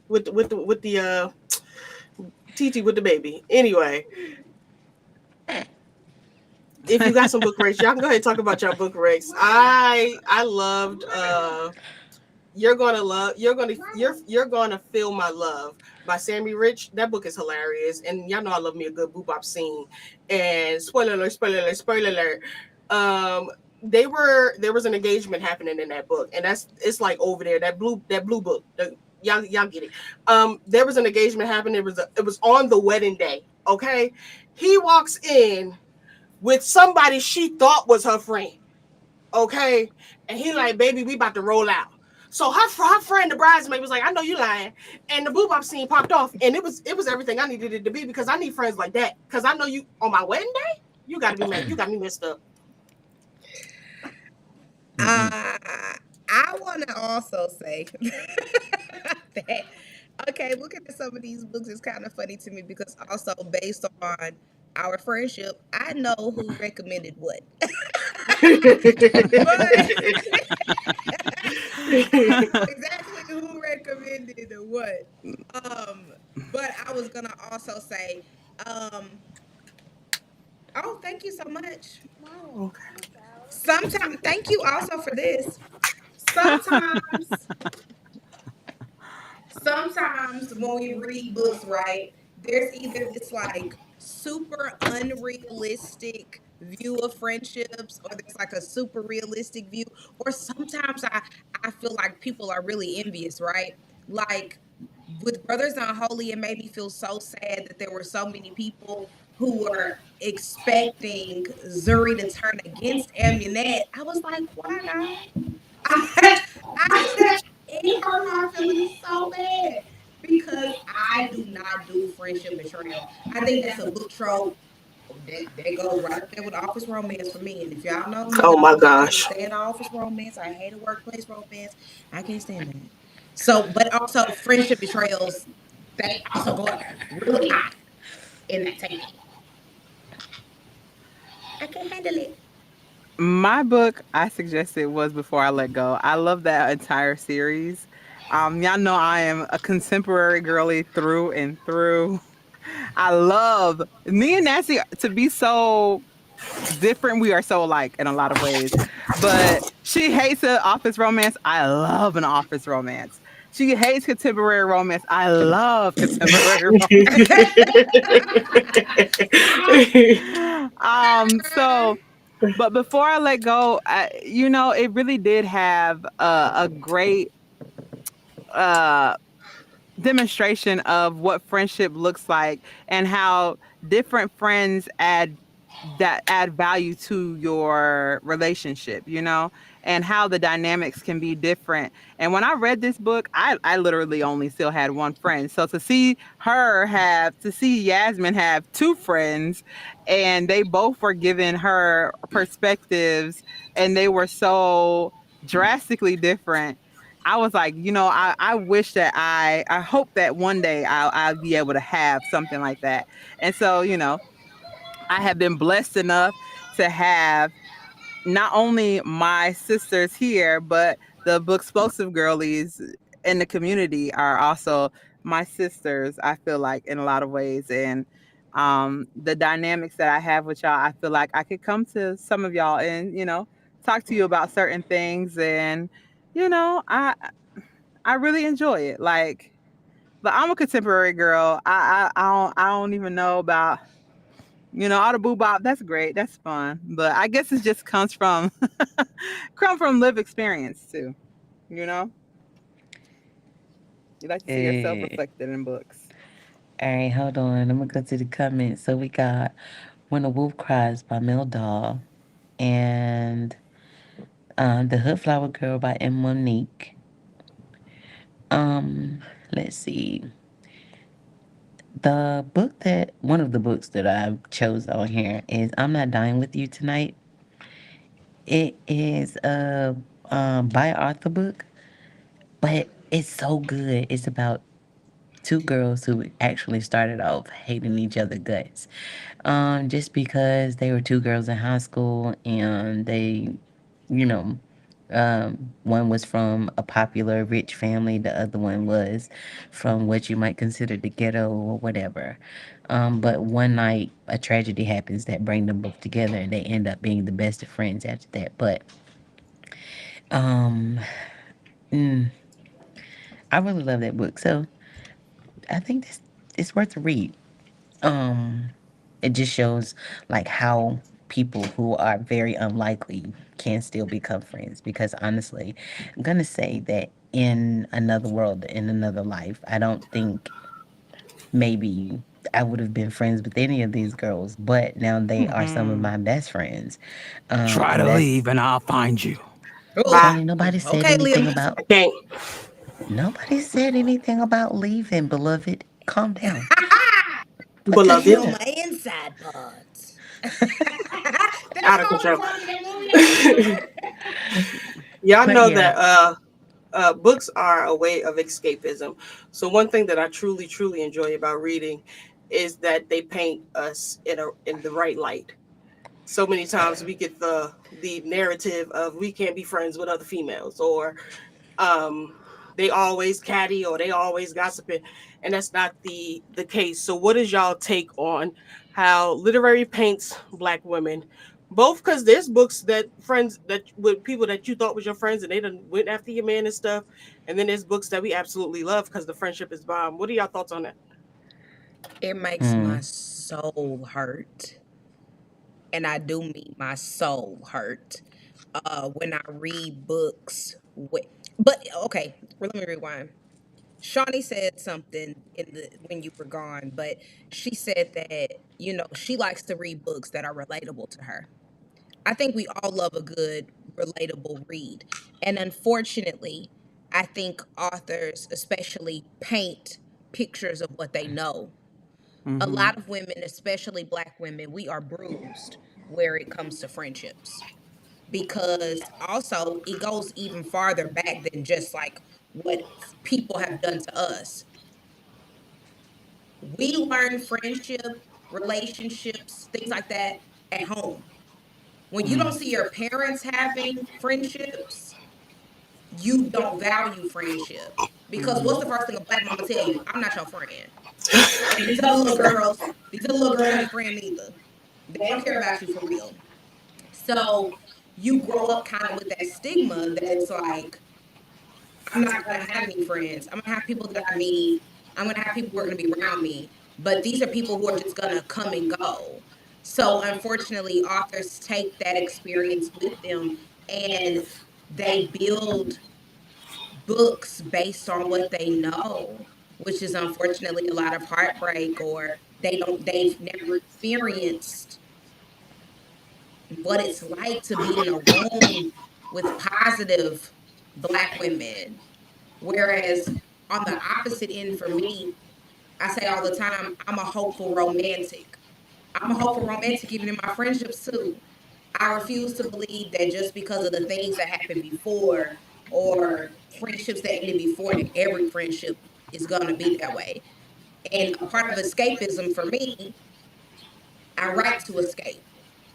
TT with the baby. Anyway, if you got some book race, y'all can go ahead and talk about your book race. I loved you're gonna feel my love by Sammy Rich. That book is hilarious, and y'all know I love me a good boop scene. And spoiler alert. There was an engagement happening in that book, and it's like over there that blue book. Y'all get it. There was an engagement happening. It was on the wedding day. Okay, he walks in with somebody she thought was her friend. Okay, and he like, baby, we about to roll out. So her friend, the bridesmaid, was like, I know you lying. And the boob scene popped off, and it was everything I needed it to be because I need friends like that. Because I know you on my wedding day, you got to be mad. You got me messed up. Mm-mm. I want to also say that, okay, looking at some of these books is kind of funny to me because also based on our friendship, I know who recommended what. But I know exactly who recommended what. Um, but I was gonna also say, um, oh, thank you so much. Sometimes, thank you also for this. Sometimes, sometimes when we read books, right, there's either this like super unrealistic view of friendships, or there's like a super realistic view, or sometimes I feel like people are really envious, right? Like with Brothers Unholy, it made me feel so sad that there were so many people who were expecting Zuri to turn against Amunet. I was like, why, God? I, it hurt my feelings so bad because I do not do friendship betrayal. I think that's a book trope that goes right up there with office romance for me. And if y'all know me, Oh y'all my know I can't gosh. stand office romance. I hate a workplace romance. I can't stand that. So, but also friendship betrayals, they also go up really high in that tank. I can't handle it. My book I suggested was Before I Let Go. I love that entire series. Y'all know I am a contemporary girly through and through. I love me and Nancy to be so different. We are so alike in a lot of ways. But she hates an office romance. I love an office romance. She hates contemporary romance. I love contemporary romance. So but before I let go, it really did have a great uh demonstration of what friendship looks like and how different friends add value to your relationship, and how the dynamics can be different. And when I read this book, I literally only still had one friend. So to see Yasmin have two friends, and they both were giving her perspectives, and they were so drastically different. I was like, I wish that I hope that one day I'll be able to have something like that. And so, I have been blessed enough to have not only my sisters here, but the Bookspocive girlies in the community are also my sisters, I feel like, in a lot of ways. And the dynamics that I have with y'all, I feel like I could come to some of y'all and, talk to you about certain things. And, I really enjoy it. Like, but I'm a contemporary girl. I don't even know about all the boo bop. That's great. That's fun. But I guess it just comes from come from live experience too. You know, you like to see yourself Uh, reflected in books. all right, hold on. I'm gonna go to the comments. So we got When a Wolf Cries by Mel Doll and The Hood Flower Girl by M. Monique. Um, let's see. One of the books that I chose on here is I'm Not Dying With You Tonight. It is a by Arthur book, but it's so good. It's about two girls who actually started off hating each other guts. Just because they were two girls in high school and they, you know, one was from a popular rich family, the other one was from what you might consider the ghetto or whatever. But one night a tragedy happens that bring them both together and they end up being the best of friends after that. But um, mm, I really love that book. So I think this it's worth a read. Um, it just shows like how people who are very unlikely can still become friends. Because honestly, I'm gonna say that in another world, in another life, I don't think maybe I would have been friends with any of these girls, but now they are some of Hmm. my best friends. Try And to that's leave, and I'll find you. Bye. Shawnee. Nobody said Okay, anything Liam. about I can't. nobody said anything about leaving, beloved. Calm down. What the Beloved. Feel hell? my inside parts. That's Out of all I'm control. talking Y'all But know yeah. that books are a way of escapism. So one thing that I truly, truly enjoy about reading is that they paint us in the right light. So many times we get the narrative of we can't be friends with other females, or um they always catty, or they always gossiping, and that's not the case. So what is y'all take on how literary paints black women, both because there's books that friends that with people that you thought was your friends and they done went after your man and stuff, and then there's books that we absolutely love because the friendship is bomb. What are y'all thoughts on that? It makes my Hmm. soul hurt. And I do mean my soul hurt. When I read books but okay, let me rewind. Shawnee said something when you were gone, but she said that, she likes to read books that are relatable to her. I think we all love a good, relatable read. And unfortunately, I think authors especially paint pictures of what they know. A Hmm. lot of women, especially black women, we are bruised where it comes to friendships. Because also, it goes even farther back than just like what people have done to us. We learn friendship, relationships, things like that at home. When you don't see your parents having friendships, you don't value friendship. Because what's Mhm. the first thing a black mama tell you? I'm not your friend. And these other little girls, ain't friend either. They don't care about you for real. So you grow up kind of with that stigma that it's like, I'm not gonna have any friends. I'm gonna have people that I meet. I'm gonna have people who are gonna be around me. But these are people who are just gonna come and go. So unfortunately, authors take that experience with them and they build books based on what they know, which is unfortunately a lot of heartbreak, or they've never experienced what it's like to be in a room with positive black women. Whereas on the opposite end for me, I say all the time, I'm a hopeful romantic. I'm a hopeful romantic even in my friendships too. I refuse to believe that just because of the things that happened before or friendships that ended before that every friendship is gonna be that way. And a part of escapism for me, I write to escape.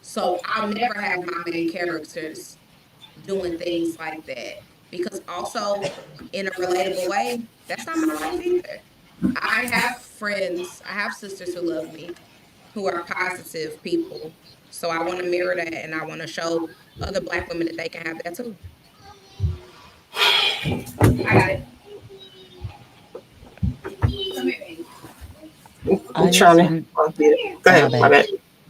So I'll never have my main characters doing things like that. Because also, in a relatable way, that's not my life either. I have friends, I have sisters who love me, who are positive people. So I want to mirror that and I want to show other black women that they can have that too. I got it. Come here, baby. I'm I trying just to. rem- Oh, yeah. Go oh, my ahead. My bad. bad.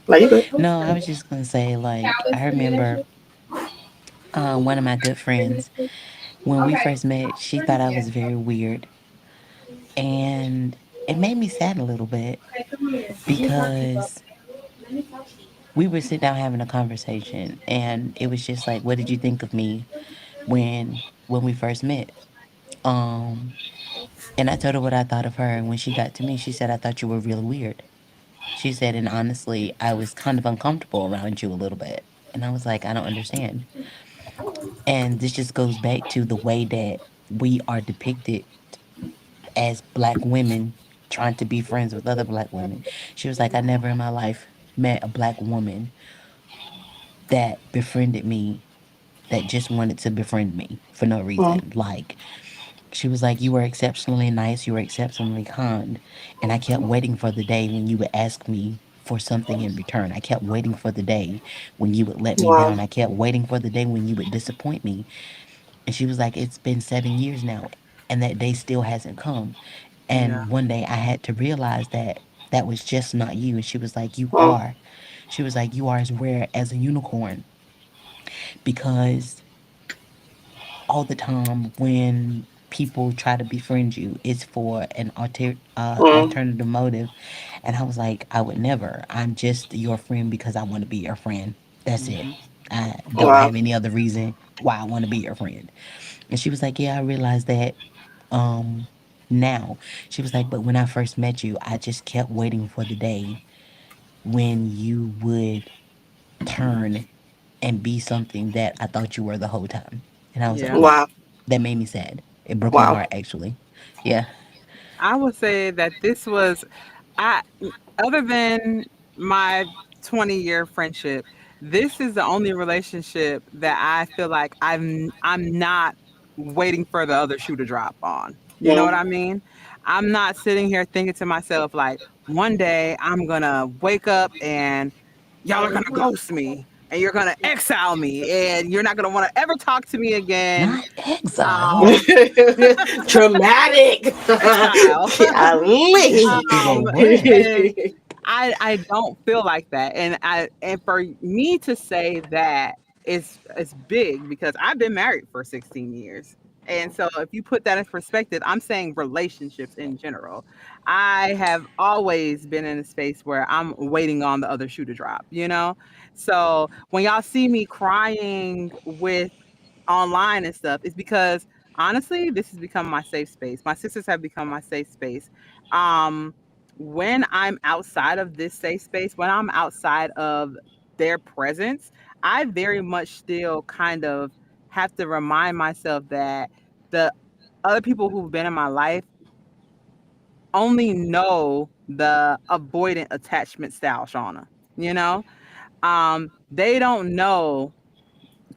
No, you good. No, I was just gonna say, like, I remember one of my good friends when we first met. She thought I was very weird, and it made me sad a little bit because we were sitting down having a conversation, and it was just like, "What did you think of me when we first met?" Um, and I told her what I thought of her, and when she got to me, she said, "I thought you were really weird." She said, "And honestly, I was kind of uncomfortable around you a little bit." And I was like, "I don't understand." And this just goes back to the way that we are depicted as black women trying to be friends with other black women. She was like, "I never in my life met a black woman that befriended me, that just wanted to befriend me for no Mm, reason. Like, she was like, you were exceptionally nice, you were exceptionally kind. And I kept waiting for the day when you would ask me for something in return. I kept waiting for the day when you would let me wow. down. I kept waiting for the day when you would disappoint me." And she was like, "It's been 7 years now, and that day still hasn't come." Yeah. And one day I had to realize that that was just not you. And she was like, "You Mm, are." She was like, "You are as rare as a unicorn, because all the time when people try to befriend you, it's for an mm, alternative motive." And I was like, "I would never. I'm just your friend because I want to be your friend. That's it. Mhm. I don't wow. have any other reason why I want to be your friend." And she was like, "Yeah, I realized that um now." She was like, "But when I first met you, I just kept waiting for the day when you would turn and be something that I thought you were the whole time." And I was like, Yeah. "Wow, Wow. that made me sad. It broke my Wow. heart, actually." Yeah. I would say that this was I other than my 20-year friendship, this is the only relationship that I feel like I'm not waiting for the other shoe to drop on. You know Mm, what I mean? I'm not sitting here thinking to myself like one day I'm going to wake up and y'all are going to ghost me and you're going to exile me and you're not going to want to ever talk to me again. Not exile. Um Dramatic. exile. That's a Golly. big um old word. and I don't feel like that. And for me to say that is big because I've been married for 16 years. And so if you put that in perspective, I'm saying relationships in general. I have always been in a space where I'm waiting on the other shoe to drop, you know? So when y'all see me crying with online and stuff, it's because honestly, this has become my safe space. My sisters have become my safe space. Um, when I'm outside of this safe space, when I'm outside of their presence, I very much still kind of have to remind myself that the other people who've been in my life only know the avoidant attachment style Shauna, you know? They don't know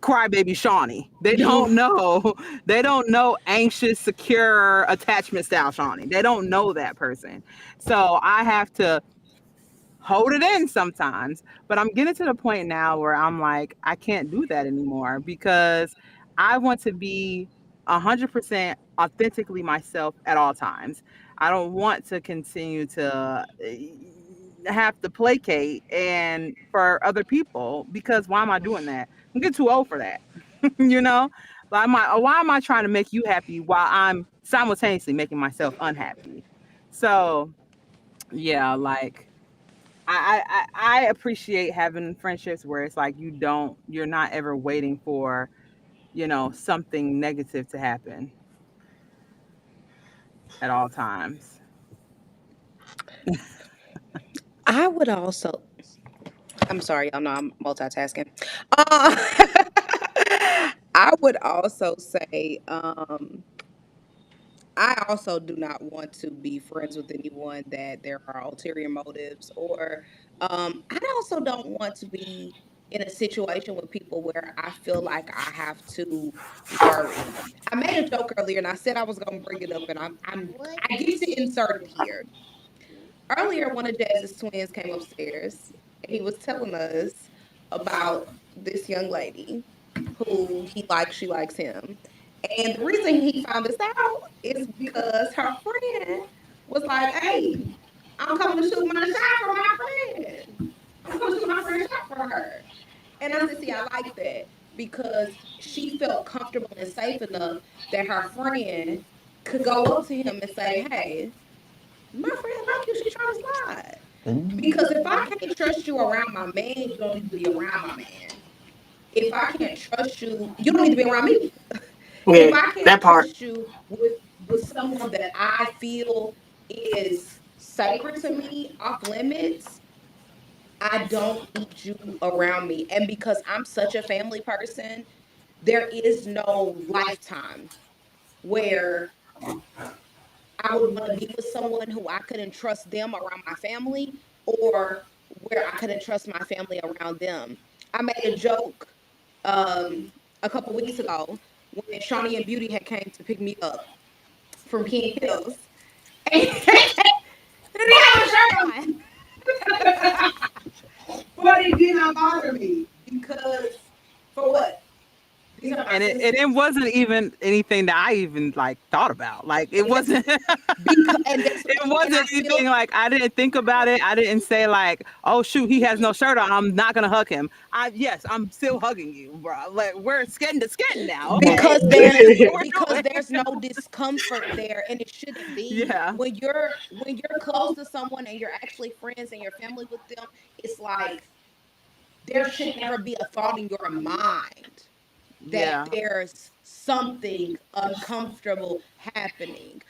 crybaby Shawnee. They don't know. They don't know anxious, secure attachment style Shawnee. They don't know that person. So I have to hold it in sometimes. But I'm getting to the point now where I'm like, I can't do that anymore because I want to be 100% authentically myself at all times. I don't want to continue to have to placate and for other people because why am I doing that? I'm getting too old for that. you know? Why am I trying to make you happy while I'm simultaneously making myself unhappy? So yeah, like I appreciate having friendships where it's like you're not ever waiting for, something negative to happen at all times. I would also, I'm sorry, y'all know I'm multitasking. Uh, I would also say, I also do not want to be friends with anyone that there are ulterior motives, or I also don't want to be in a situation with people where I feel like I have to worry. I made a joke earlier and I said I was going to bring it up, and I get to insert it here. Earlier, one of Jazz's twins came upstairs and he was telling us about this young lady who he likes, she likes him. And the reason he found this out is because her friend was like, "Hey, I'm coming to shoot my shot for my friend. I'm coming to shoot my friend's shot for her." And I said, "See, I like that because she felt comfortable and safe enough that her friend could go up to him and say, 'Hey, my friend like you. She's trying to slide.' Because if I can't trust you around my man, you don't need to be around my man. If I can't trust you, you don't need to be around me. If Yeah, I can't that part. trust you with someone that I feel is sacred to me, off limits, I don't need you around me. And because I'm such a family person, there is no lifetime where I would want to be with someone who I couldn't trust them around my family, or where I couldn't trust my family around them. I made a joke a couple weeks ago when Shawnee and Beauty had came to pick me up from King Hills. And they didn't have a shirt on. But it did not bother me because for what? These are my And it sisters. wasn't even anything that I even like thought about. Like it Yes. wasn't Because and that's it and I wasn't feel anything like I didn't think about it. I didn't say like, oh shoot, he has no shirt on. I'm not gonna hug him. I'm still hugging you, bro. Like we're skin to skin now. Okay. because That's there's what we're because doing. there's no discomfort there, and it shouldn't be. Yeah. When you're close to someone and you're actually friends and you're family with them, it's like there should never be a thought in your mind that Yeah. there's something uncomfortable happening.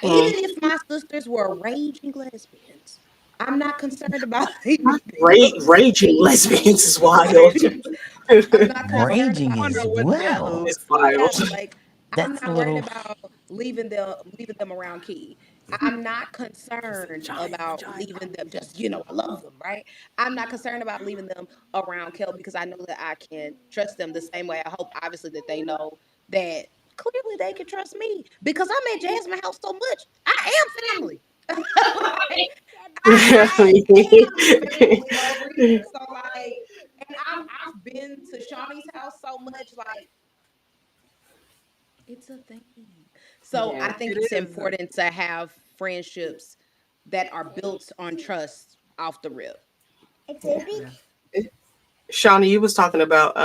Mm. Even if my sisters were raging lesbians, I'm not concerned about leaving them. Raging lesbians is wild. Raging. I'm not concerned Raging about Wonder is what that well. It's looks yeah, like. wild. like I'm That's a not worried little. about leaving them around Key. I'm not concerned Giant about vagina. leaving them just, I love them, right? I'm not concerned about leaving them around Kel because I know that I can trust them the same way. I hope obviously that they know that clearly they can trust me because I'm at Jasmine house so much. I am family. Like, I am family over here. So like, and I've been to Shawnee's house so much, like it's a thing. So Yeah. I think It it's is. important to have friendships that are built on trust off the rip. Yeah. Shawnee, you was talking about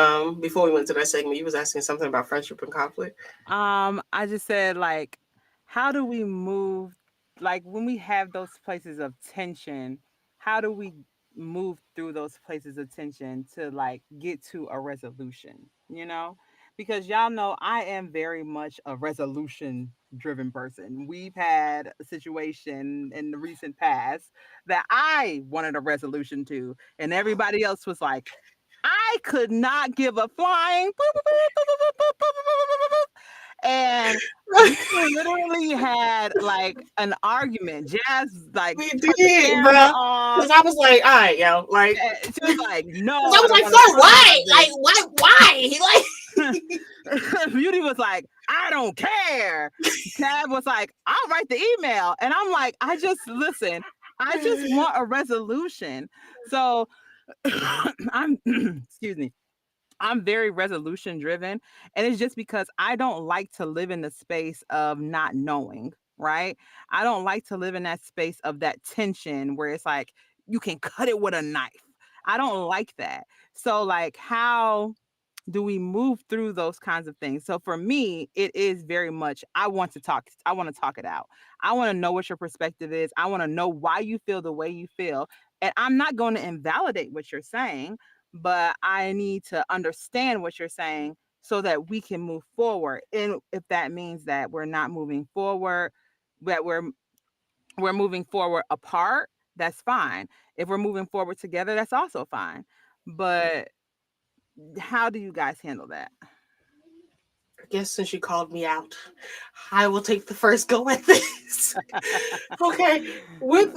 before we went to that segment, you was asking something about friendship and conflict. I just said like, how do we move like when we have those places of tension, how do we move through those places of tension to like get to a resolution, you know? Because y'all know I am very much a resolution driven person. We've had a situation in the recent past that I wanted a resolution to, and everybody else was like, I could not give a flying And we literally had like an argument. Jazz like We turned the did, camera bro. off. Because I was like, all right, yo, like, She was like, "No, because I I was don't like, want to sir, talk why? about Like, this." why? He like, Beauty was like, "I don't care." Tab was like, "I'll write the email," and I'm like, "I just listen. I just want a resolution." So I'm excuse me. I'm very resolution driven. And it's just because I don't like to live in the space of not knowing, right? I don't like to live in that space of that tension where it's like you can cut it with a knife. I don't like that. So, like, how do we move through those kinds of things? So for me, it is very much I want to talk it out. I want to know what your perspective is. I want to know why you feel the way you feel. And I'm not going to invalidate what you're saying, but I need to understand what you're saying so that we can move forward. And if that means that we're not moving forward, that we're moving forward apart, that's fine. If we're moving forward together, that's also fine. But how do you guys handle that? I guess since you called me out, I will take the first go at this. Okay, with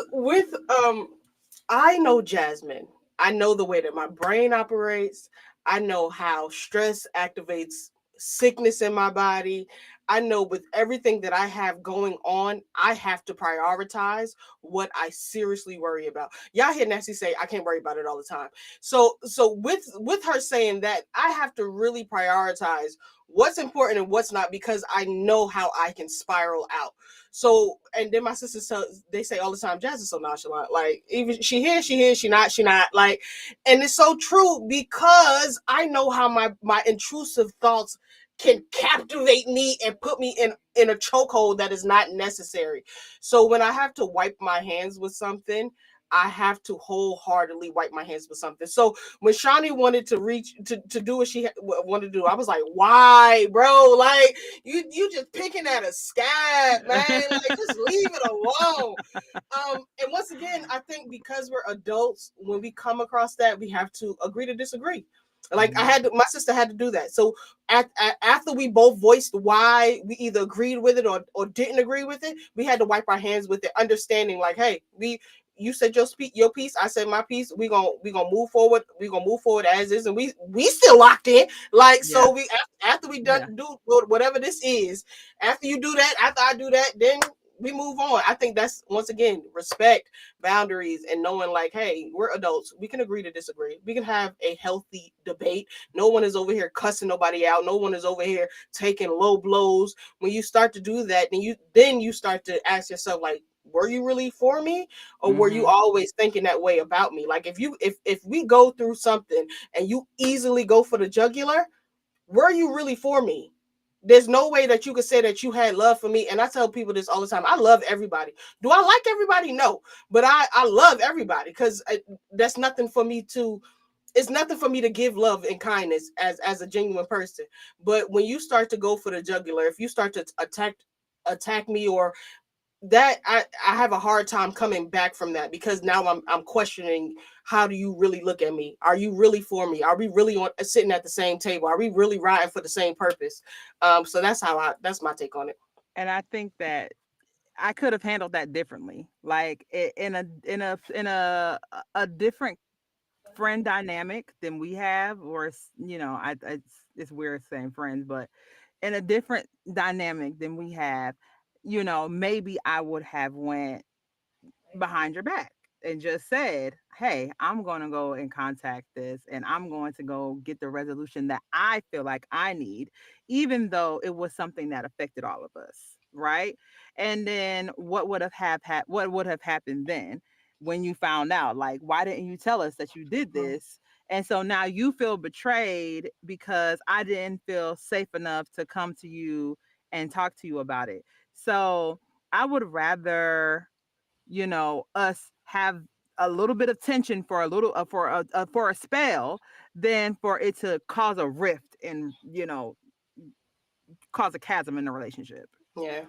I know Jasmine. I know the way that my brain operates. I know how stress activates sickness in my body. I know with everything that I have going on, I have to prioritize what I seriously worry about. Y'all hear Nancy say I can't worry about it all the time. So with her saying that, I have to really prioritize what's important and what's not because I know how I can spiral out. So, and then my sisters tell, they say all the time, Jazz is so nonchalant. Like, even she here, she here, she not. Like, and it's so true because I know how my intrusive thoughts can captivate me and put me in a chokehold that is not necessary. So when I have to wipe my hands with something, I have to wholeheartedly wipe my hands with something. So when Shawnee wanted to reach to do what she wanted to do, I was like, why, bro? Like, you just picking at a scab, man. Like, just leave it alone. And once again, I think because we're adults, when we come across that, we have to agree to disagree. Like, my sister had to do that. So after we both voiced why we either agreed with it or didn't agree with it, we had to wipe our hands with it, understanding like, hey, you said your piece, I said my piece. We gonna move forward. We gonna move forward as is, and we still locked in. Like, Yeah. so we after we done Yeah. do whatever this is. After you do that, after I do that, then we move on. I think that's once again respect, boundaries, and knowing like, hey, we're adults. We can agree to disagree. We can have a healthy debate. No one is over here cussing nobody out. No one is over here taking low blows. When you start to do that, then you start to ask yourself like, were you really for me, or were you Hmm. always thinking that way about me? Like, if we go through something and you easily go for the jugular, were you really for me? There's no way that you could say that you had love for me. And I tell people this all the time. I love everybody. Do I like everybody? No, but I love everybody because that's nothing for me to. It's nothing for me to give love and kindness as a genuine person. But when you start to go for the jugular, if you start to attack me, or that, I have a hard time coming back from that because now I'm questioning, how do you really look at me? Are you really for me? Are we really on sitting at the same table? Are we really riding for the same purpose? So that's my take on it. And I think that I could have handled that differently. Like in a different friend dynamic than we have, or it's weird saying friends, but in a different dynamic than we have, maybe I would have went behind your back and just said, "Hey, I'm going to go and contact this and I'm going to go get the resolution that I feel like I need," even though it was something that affected all of us, right? And then what would have happened then when you found out? Like, why didn't you tell us that you did this? And so now you feel betrayed because I didn't feel safe enough to come to you and talk to you about it. So I would rather us have a little bit of tension for a little for a spell than for it to cause a rift and cause a chasm in the relationship. Yeah.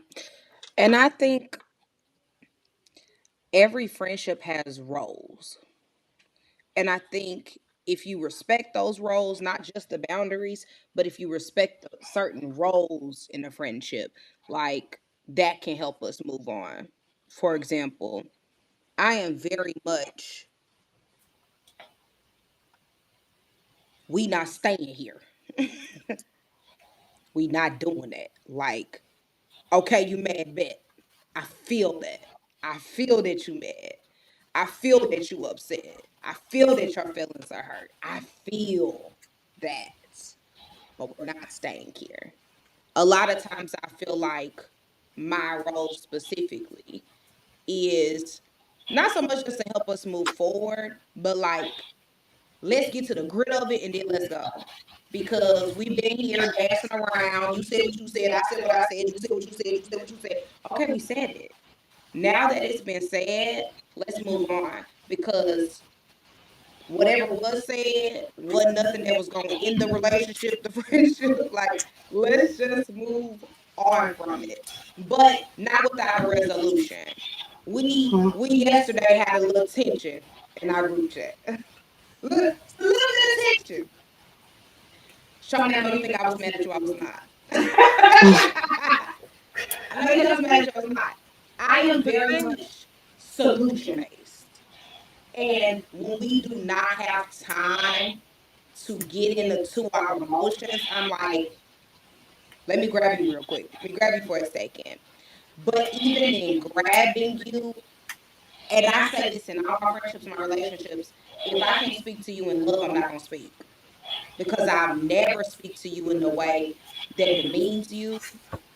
And I think every friendship has roles. And I think if you respect those roles, not just the boundaries, but if you respect certain roles in a friendship, like that can help us move on. For example, I am very much, we not staying here. We not doing that. Like, okay, you mad, bet. I feel that. I feel that you mad. I feel that you upset. I feel that your feelings are hurt. I feel that. But we're not staying here. A lot of times I feel like my role specifically is not so much just to help us move forward, but like let's get to the grit of it and then let's go. Because we've been here dancing around. You said what you said. I said what I said. You said what you said. You said what you said. Okay, we said it. Now that it's been said, let's move on. Because whatever was said wasn't nothing that was going to end the relationship, the friendship. Like, let's just move on from it. But not without a resolution. We yesterday had a little tension in our group chat. Just a little bit of tension. Shawnee, I know you think I was mad at you. I was not. I know you think I was mad at you. I was not. I am very much solution based. And when we do not have time to get into our emotions, I'm like, let me grab you real quick. Let me grab you for a second. But even in grabbing you, and I say this in all my friendships, my relationships, if I can't speak to you in love, I'm not going to speak. Because I'll never speak to you in a way that demeans you,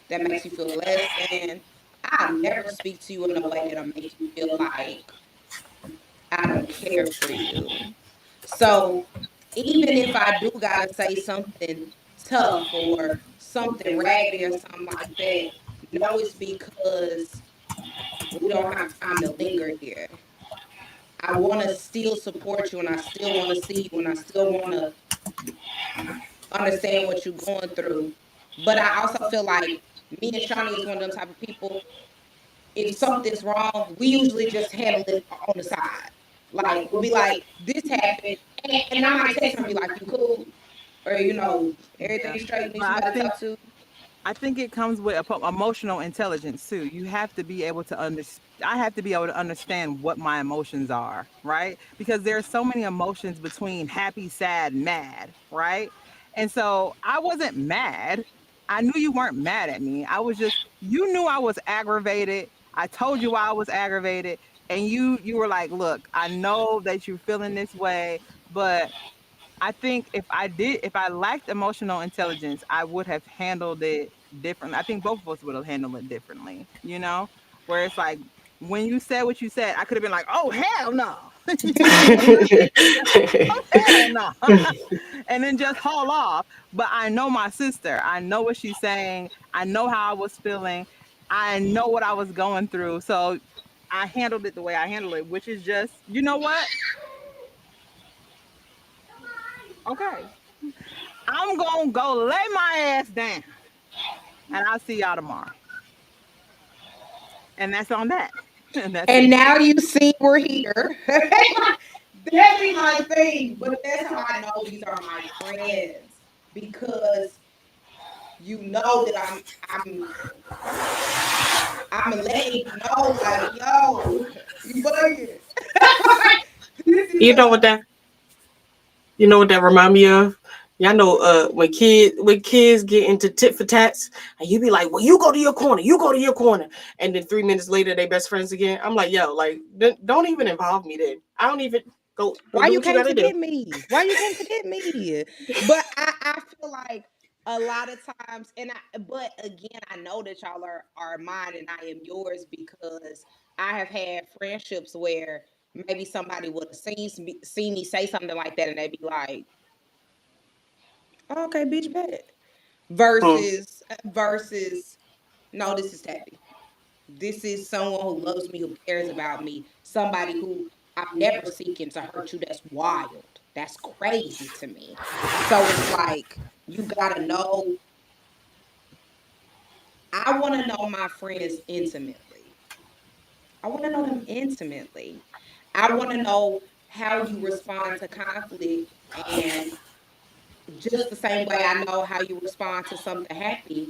that makes you feel less than. I'll never speak to you in a way that'll make you feel like I don't care for you. So even if I do gotta say something tough or something raggedy or something like that, no, it's because we don't have time to linger here. I want to still support you and I still want to see you and I still want to understand what you're going through. But I also feel like me and Shawnee is one of them type of people. If something's wrong, we usually just handle it on the side. Like we'll be like, this happened, and I might text her and be like, "You cool?" Or everything Yeah. straight. You need But I somebody to think talk to. I think it comes with emotional intelligence too. You have to be able to I have to be able to understand what my emotions are, right? Because there are so many emotions between happy, sad, mad, right? And so I wasn't mad. I knew you weren't mad at me. I was just you knew I was aggravated. I told you why I was aggravated, and you were like, "Look, I know that you're feeling this way, but I think if I lacked emotional intelligence, I would have handled it differently. I think both of us would have handled it differently, you know? Where it's like when you said what you said, I could have been like, "Oh hell no." Oh hell no. And then just haul off. But I know my sister. I know what she's saying. I know how I was feeling. I know what I was going through. So I handled it the way I handled it, which is just, you know what? Okay. I'm gonna go lay my ass down and I'll see y'all tomorrow. And that's on that. And that's And it. now you see we're here. That be my thing, but that's how I know these are my friends because you know that I'm letting you know, like, yo, you bugging. Like, this is You know what that You know what that remind me of? Y'all know when kids get into tit for tats and you be like, well, you go to your corner, you go to your corner, and then 3 minutes later they best friends again. I'm like, yo, like don't even involve me then. I don't even go why do you what you came gotta to do. get me? Why you came to get me? But I feel like a lot of times, but again, I know that y'all are mine and I am yours because I have had friendships where maybe somebody would have seen me say something like that and they'd be like, oh, okay, bitch, bet. Hmm. Versus, no, this is Tabby. This is someone who loves me, who cares about me, somebody who I'm never seeking to hurt you. That's wild. That's crazy to me. So it's like, you gotta know, I wanna know my friends intimately. I wanna know them intimately. I wanna know how you respond to conflict, and just the same way I know how you respond to something happy,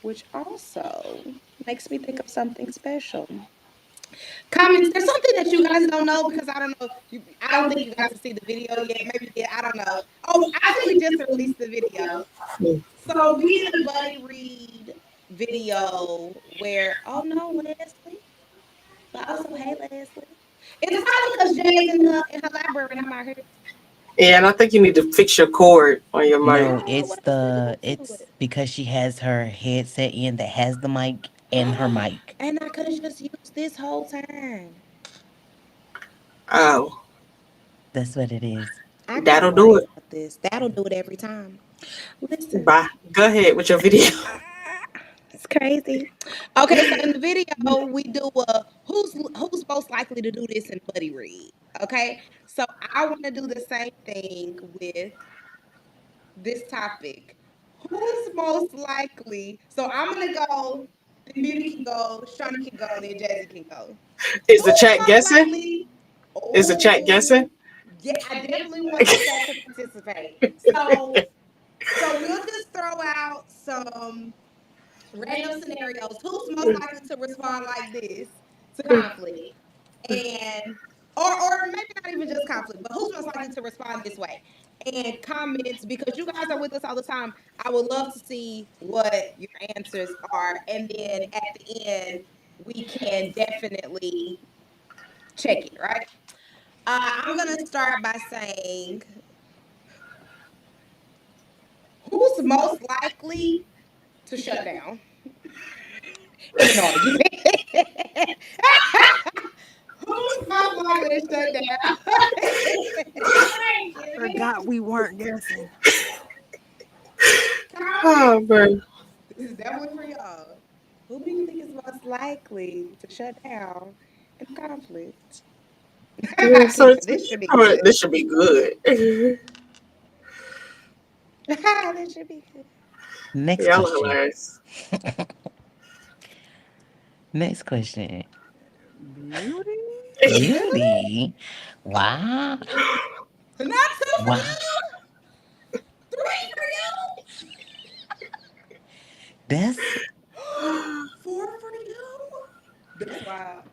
which also makes me think of something special. Comments. There's something that you guys don't know because I don't know. I don't think you got to see the video yet. Maybe you did. I don't know. Oh, actually, we just released the video. So we did a buddy read video where. Oh no, Leslie. But also, hey Leslie. Is it probably because Jay's in her library and I'm out here? Yeah, and I think you need to fix your cord on your mic. No, Oh, it's what else did I do it's it? because she has her headset in that has the mic and her mic. And I could have just used this whole time. Oh, That's what it is. I gotta that'll worry do it. about this. That'll do it every time. Listen. Bye. Go ahead with your video. It's crazy. Okay, so in the video we do a who's most likely to do this in buddy read. Okay, so I want to do the same thing with this topic. Who's most likely? So I'm gonna go. Then Beauty can go. Shawnee can go. Then Jazzy can go. Is the Who's chat most guessing? likely? Is the chat guessing? Oh, yeah. I definitely want the chat to participate. So we'll just throw out some random scenarios. Who's most likely to respond like this to conflict? And or maybe not even just conflict, but who's most likely to respond this way? And comments, because you guys are with us all the time. I would love to see what your answers are. And then at the end, we can definitely check it, right? I'm gonna start by saying who's most likely to shut down in an argument. Who's most likely to shut down? Get me? Forgot we weren't guessing. Oh Comments. man. This is definitely for y'all. Who do you think is most likely to shut down in a conflict? Yeah, so This should be oh, good. this should be good. This should be good. Next Y'all are question. hilarious. Next question. Beauty? Beauty. Wow. Not two for Wow. you, three for That's you, four for you. That's wild.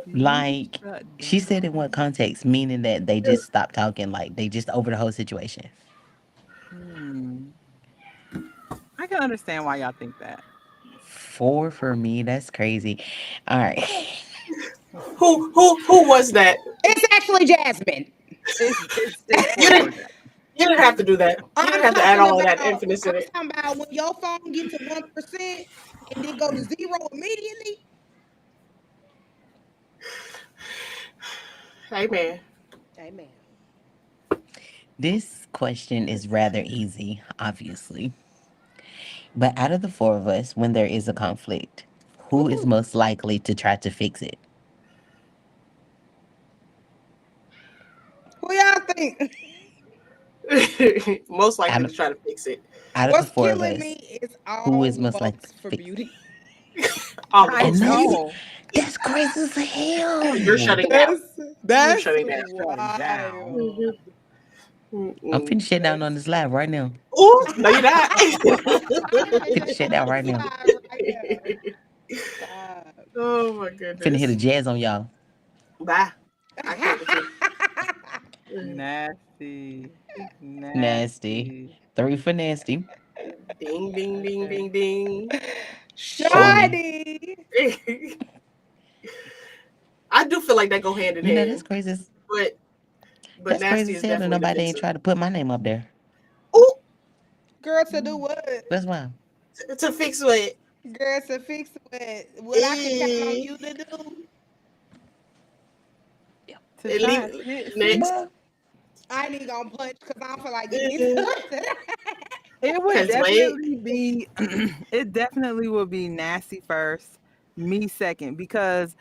Beauty like shut she said in what down. context, meaning that they just stopped talking, like they just over the whole situation. Hmm. I can understand why y'all think that. Four for me, that's crazy. All right. Who was that? It's actually Jasmine. It's You four didn't for that. you didn't have to do that. You I'm didn't have to add talking all of that about. infinite in I'm it. talking about when your phone get to 1% and then go to zero immediately. Hey man. Amen. This question is rather easy, obviously. But out of the four of us, when there is a conflict, who is Ooh, most likely to try to fix it? who y'all think? Most likely Out to of try to fix it. out of the What's four of killing me us, is who all is the most likely votes to for fix it? beauty. All the I And folks for beauty. know. that's crazy as You're hell. shutting down. That's You're that's shutting down. Shut down. wild. I'm Mm-mm. finna shut down on That's this live right now. Oh, no, you're not. I gotta Finna shut shut down down on right this now. live right now. Stop. Oh my Finna hit a goodness. jazz on y'all. Bye. I can't with you. Nasty. Nasty. Nasty. Three for nasty. Ding, ding, ding, ding, ding. Shawnee. Shawty. I do feel like they go hand in You know that's hand, crazy. but That's crazy nasty as is hell that definitely the nobody ain't fixer. tried to put my name up there. Oh, Girl to do what? That's why. to fix what? Girl to fix what I can count on Eh, you to do. To leave try to fix next. Boy. it. I ain't even gonna punch because I don't feel like getting into Eh, it. It would Cause wait. definitely be it definitely would be nasty first, me second, because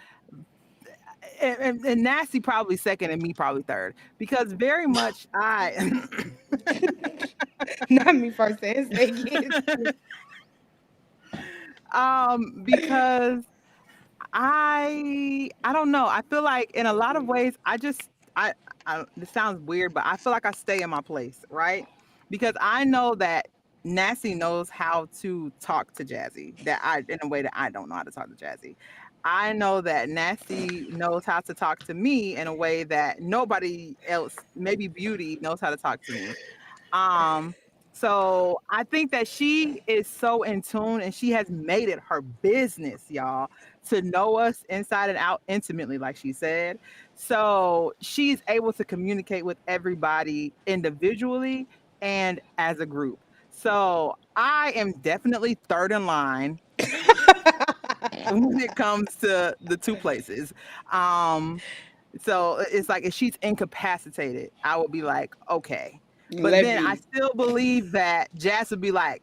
and nasty probably second and me probably third. Because very much I Not me first and second. because I don't know. I feel like in a lot of ways I this sounds weird, but I feel like I stay in my place, right? Because I know that Nasty knows how to talk to Jazzy that I in a way that I don't know how to talk to Jazzy. I know that Nasty knows how to talk to me in a way that nobody else, maybe Beauty, knows how to talk to me. Um, so I think that she is so in tune and she has made it her business, y'all, to know us inside and out intimately, like she said. So she's able to communicate with everybody individually and as a group. So I am definitely third in line when it comes to the two places. Um, so it's like if she's incapacitated, I would be like, okay. But Let then I me. still believe that Jazz would be like,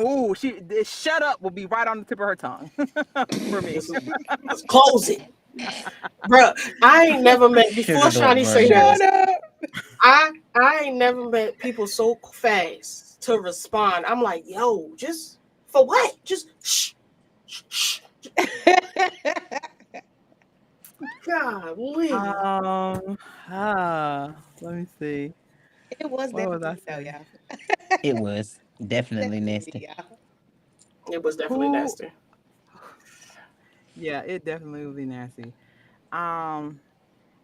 "Ooh, she this shut up" will be right on the tip of her tongue for me. Let's close it. Bruh, I ain't never met before Sugar don't Shawnee say run that. Shut this. up. I ain't never met people so fast to respond. I'm like, yo, just for what? Just shh, shh, shh. Golly. Let me see. It was What was I definitely though, saying? y'all. It was definitely Definitely, nasty. y'all. It was definitely Who? nasty. Yeah, it definitely would be nasty. Um,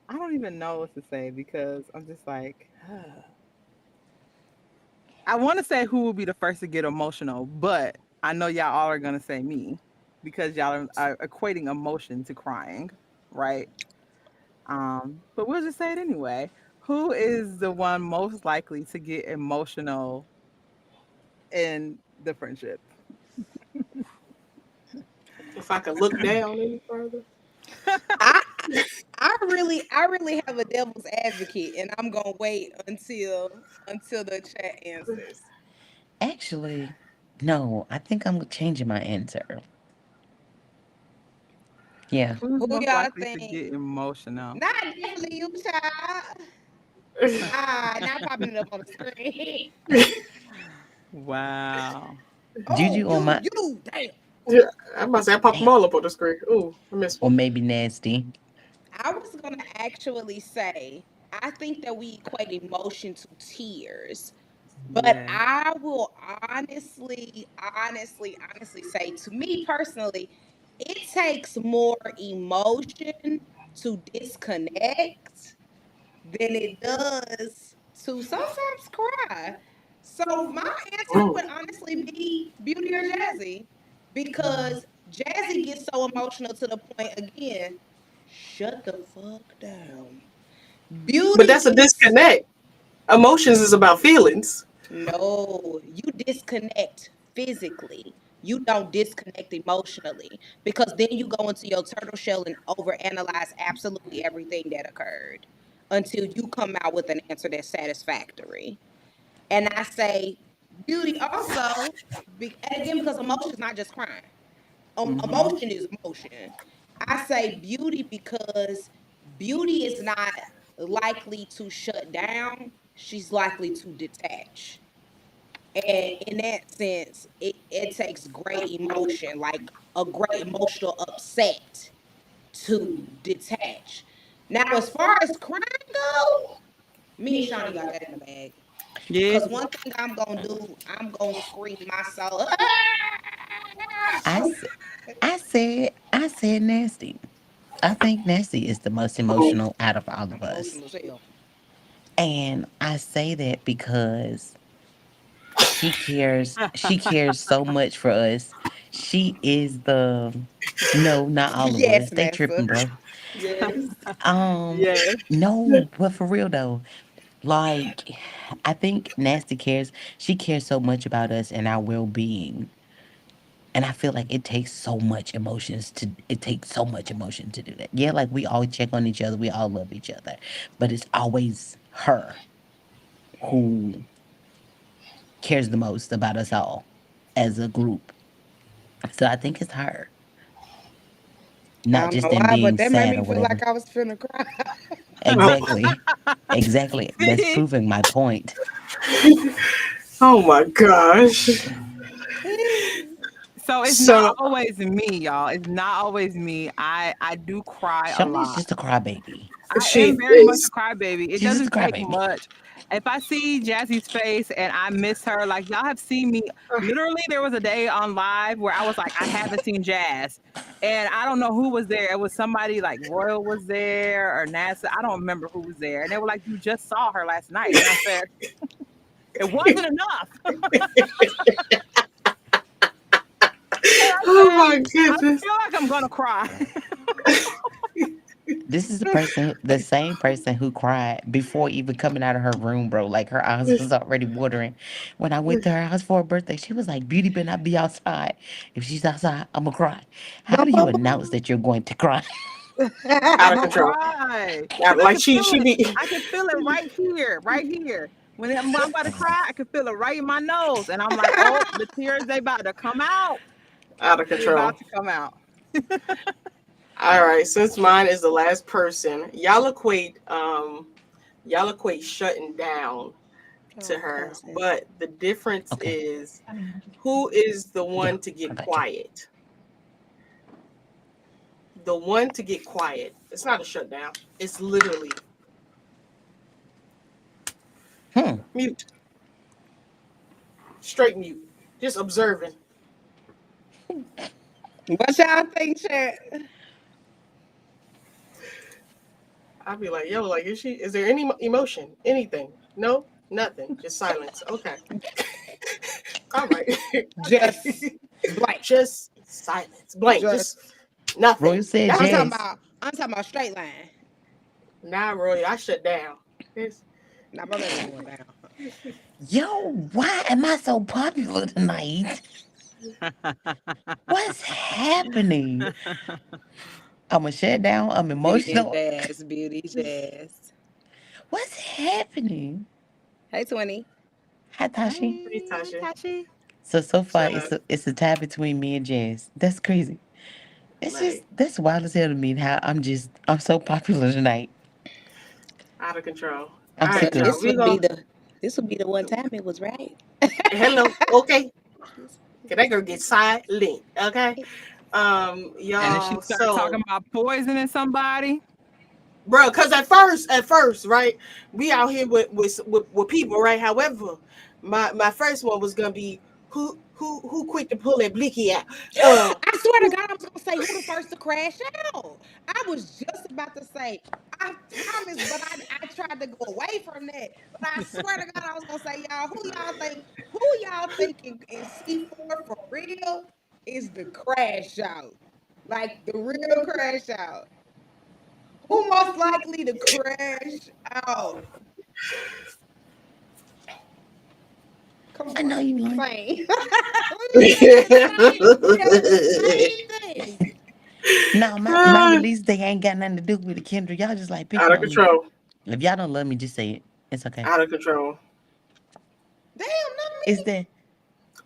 I don't even know what to say because I'm just like, I want to say who will be the first to get emotional, but I know y'all all are gonna say me because y'all are equating emotion to crying, right? But we'll just say it anyway. Who is the one most likely to get emotional in the friendship? If I could look down any further. I I really have a devil's advocate, and I'm gonna wait until the chat answers. Actually, no, I think I'm changing my answer. Yeah. Who's Who most y'all likely to think? get emotional? Not definitely you, child. Not popping it up on the screen. Wow. Oh, Juju on my, you, damn. Yeah, I'm about to say I popped them damn, all up on the screen. Ooh, I missed or one. maybe nasty. I was gonna actually say I think that we equate emotion to tears, but Yeah. I will honestly say to me personally, it takes more emotion to disconnect than it does to sometimes cry. So my answer would Mm. honestly be Beauty or Jazzy because Jazzy gets so emotional to the point again. Shut the fuck down. But Beauty that's a gets disconnect. Emotions is about feelings. no, you disconnect physically. You don't disconnect emotionally because then you go into your turtle shell and overanalyze absolutely everything that occurred until you come out with an answer that's satisfactory. And I say beauty also, and again, because emotion is not just crying. Mhm. Emotion is emotion. I say beauty because beauty is not likely to shut down. She's likely to detach. And in that sense, it takes great emotion, like a great emotional upset to detach. Now, as far as crying go, me and Shawnee got that in the bag. Yeah. Cause one thing I'm gonna do, I'm gonna scream my soul. I, s- I said nasty. I think nasty is the most emotional out of all of I'm us. emotional as hell. And I say that because she cares so much for us. She is the no, not all of us. Yes, They Nessa. tripping, bro. Yes. Um Yeah. no, but for real though, like I think Nasty cares. She cares so much about us and our well-being. And I feel like it takes so much emotion to do that. Yeah, like we all check on each other, we all love each other. But it's always her who cares the most about us all as a group. So I think it's her, I not don't know just in why, but being that made sad me or feel whatever. like I was finna cry. Exactly. Exactly. That's See? proving my point. Oh my gosh. So So it's not So always me, y'all. It's not always me. I do cry a Shawnee's lot. just a crybaby. I am she very much a is. crybaby. It She's just a doesn't take crybaby. much. If I see Jazzy's face and I miss her, like y'all have seen me. Literally, there was a day on live where I was like, I haven't seen Jazz, and I don't know who was there. It was somebody like Royal was there or NASA. I don't remember who was there, and they were like, "You just saw her last night," and I said, "It wasn't enough." And I Oh said, my "I goodness. feel like I'm gonna cry." This is the same person who cried before even coming out of her room, bro. Like her eyes was already watering. When I went to her house for her birthday, she was like, "Beauty better not be outside. If she's outside, I'ma cry." How Bum, do you bum, announce that you're going to cry? Out I'm of gonna control. cry Now, because I like can feel she it. be I can feel it right here, right here. When I'm about to cry, I can feel it right in my nose, and I'm like, "Oh, the tears they about to come out. out of They about control. to come out." All right, since mine is the last person, y'all equate shutting down to oh, her, cousin. but the difference Okay. is I mean, who is the yeah, one to I get got you. quiet. The one to get quiet. It's not a shutdown. It's literally Hmm. mute, straight mute, just observing. What y'all think, Chad? I'd be like, yo, like, is there any emotion? Anything? No, nothing. Just silence. Okay. All right. Just Okay. blank. Just silence. Blank. Just Just Royal nothing. said That's it. jazz. I'm talking about straight line. Nah, Roy, I shut down. It's, Now my baby going down. Yo, why am I so popular tonight? What's happening? I'm a shut down. I'm Beauty and emotional. jazz, beauty jazz. What's happening? Hey, 20. Hi, Tashi. pretty Hey, Tasha. Tashi. So far Shut it's up. a tie between me and Jazz. That's crazy. It's just Like, that's wild as hell to me how I'm so popular tonight. out of control. All I'm right, sick Baby, of y'all. this it. We would be going the one time it was right. hello. Okay. This- Can that girl get silent? Okay. And then she Y'all. started talking So, about poisoning somebody. bro, because at first, right, we out here with people, right? However, my first one was gonna be who quick to pull that blicky out. I swear to Who God, I was gonna say who the first to crash out. I was just about to say, I promise, but I tried to go away from that. But I swear to God, I was gonna say, who y'all thinking in C4 for real is the crash out? Like the real crash out. Who most likely to crash out? Come I know on, you lying. same. We saying the same. Saying the same thing. No, my release day ain't got nothing to do with it, Kendra. Y'all just like out picking of on me. control. If y'all don't love me, just say it. It's okay. Out of control. Damn, not Is me. that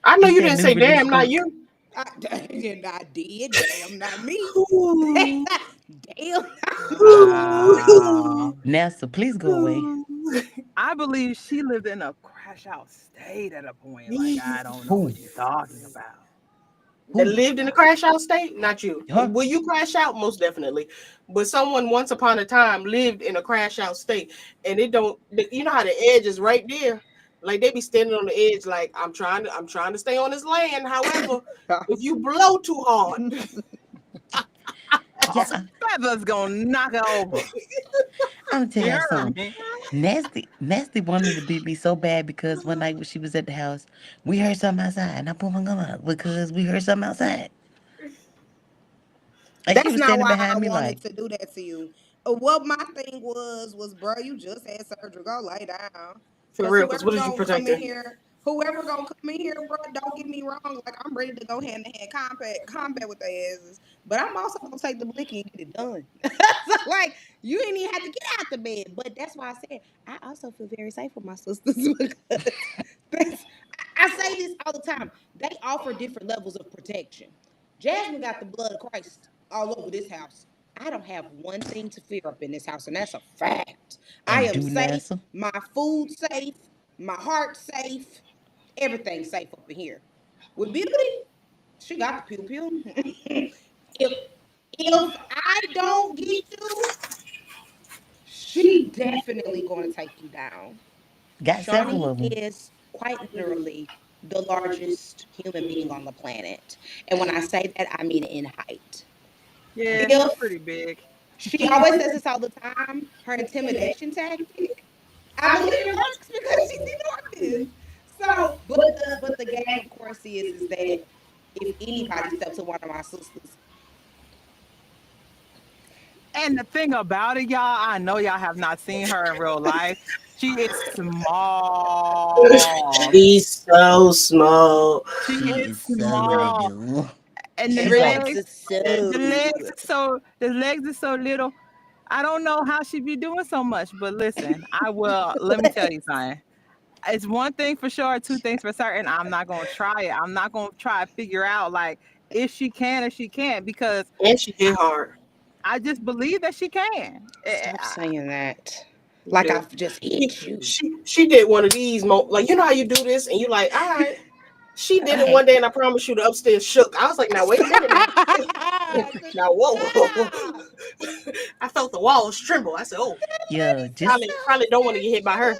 I know is you that didn't new say release damn, not book? you. I did. Damn, not me. Ooh. Damn, not me. Wow. NASA, please go away. I believe she lived in a crash out state at a point. Like, I don't know Who? what you're talking about. That Who? lived in a crash out state? Not you. Her? Will you crash out? Most definitely. But someone once upon a time lived in a crash out state, and it don't. You know how the edge is right there. Like they be standing on the edge, like I'm trying to stay on this land. However, if you blow too hard, Yeah, Feather's gonna knock her over. I'm gonna tell You y'all heard something. me. Nasty wanted to beat me so bad because one night when she was at the house, we heard something outside, and I put my gun up because we heard something outside, and she That's was not standing why I behind me wanted like, to do that to you. What my thing was, bro, you just had surgery. Go lay down. for Cause real. Because what is you protecting? whoever gonna come in here, bro, don't get me wrong. Like I'm ready to go hand to hand combat with their asses. But I'm also gonna take the blicky and get it done. So like you ain't even have to get out the bed. But that's why I said I also feel very safe with my sisters because that's, I say this all the time. They offer different levels of protection. Jasmine got the blood of Christ all over this house. I don't have one thing to fear up in this house, and that's a fact. I and am do safe, NASA. my food safe, my heart safe, everything safe up in here. With beauty, She got the pew pew. If I don't get you, she definitely going to take you down. Got several Shawnee of them. is quite literally the largest human being on the planet. And when I say that, I mean in height. Yeah, I'm If pretty big. she always says this all the time, her intimidation tactic, I believe it works because she's enormous. So, but the game, of course, is that if anybody steps to one of my sisters, And the thing about it, y'all, I know y'all have not seen her in real life. She is small. She's so small. She She is is so small. little. And She's like, the legs are the legs are so little. I don't know how she be doing so much, but listen, I will let me tell you something. It's one thing for sure, two things for certain. I'm not gonna try it. I'm not gonna try to figure out like if she can or she can't because And she hit hard. I just believe that she can. stop saying that. Like Yeah. I've just She, hit you. she did one of these like, you know how you do this and you like, all right. She did it okay, one day and I promise you the upstairs shook. I was like, now wait a minute now. Now whoa. Stop. I felt the walls tremble. I said, oh, yeah, probably don't want to get hit by her.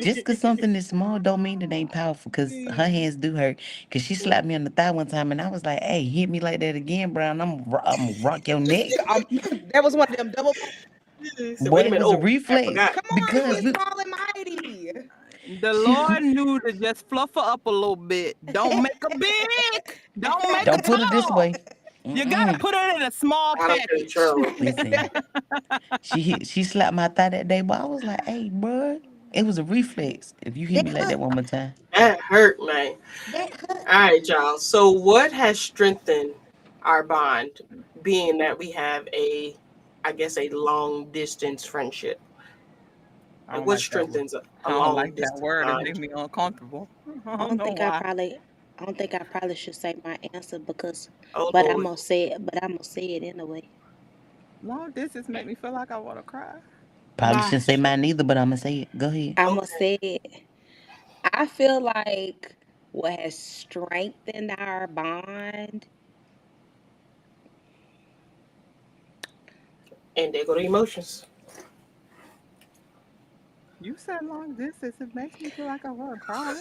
just cause something is small don't mean it ain't powerful. Cause her hands do hurt. Cause she slapped me on the thigh one time, and I was like, "Hey, hit me like that again, bro, and I'm gonna rock your neck." That was one of them double back. So wait Boy, a it minute. was a Oh, I reflex. forgot. Come on, Because she's look, small and mighty. The she Lord knew to just fluff her up a little bit. Don't make her big. Don't make her don't put it this tall. way. You gotta Mm-mm. put it in a small Out of package. control. Listen, she slapped my thigh that day, but I was like, "Hey, bro, it was a reflex. If you hit That me like hurt. that one more time, That hurt, man. That hurt. All right, y'all. So what has strengthened our bond, being that we have I guess, a long distance friendship? I Like, don't what like that word. strengthens a I don't long like that distance word. It bond? makes me uncomfortable. I I don't don't know think I why. probably I don't think I probably should say my answer because Oh but I'm Lord. gonna say it but I'm gonna say it anyway. Long distance make me feel like I want to cry. probably shouldn't say mine either, but I'm gonna say it. Go ahead. I'm gonna Okay. say it. I feel like what has strengthened our bond. And there go the emotions. You said long distance. It makes me feel like I want to cry.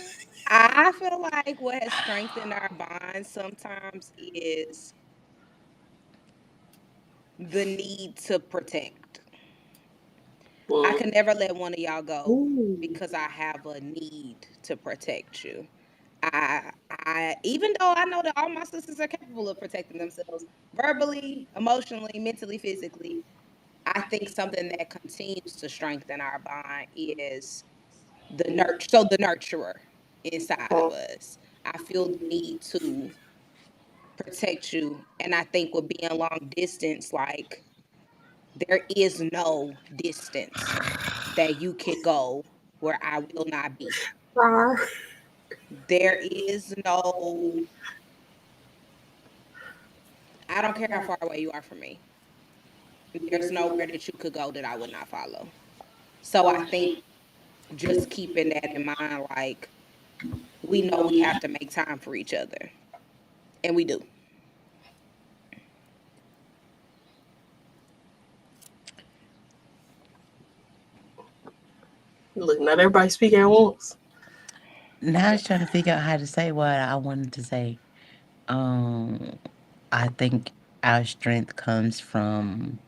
I feel like what has strengthened our bond sometimes is the need to protect. I Mm. can never let one of y'all go Ooh. because I have a need to protect you. I even though I know that all my sisters are capable of protecting themselves verbally, emotionally, mentally, physically, I think something that continues to strengthen our bond is the nurturer inside of Mm. us. I feel the need to protect you. And I think with being long distance, like there is no distance that you can go where I will not be. Rawr. There is no, I don't care how far away you are from me. There's nowhere that you could go that I would not follow. So I think just keeping that in mind, like we know we have to make time for each other, and we do. Look, not everybody speak at once. Now I was trying to figure out how to say what I wanted to say. Um, I think our strength comes from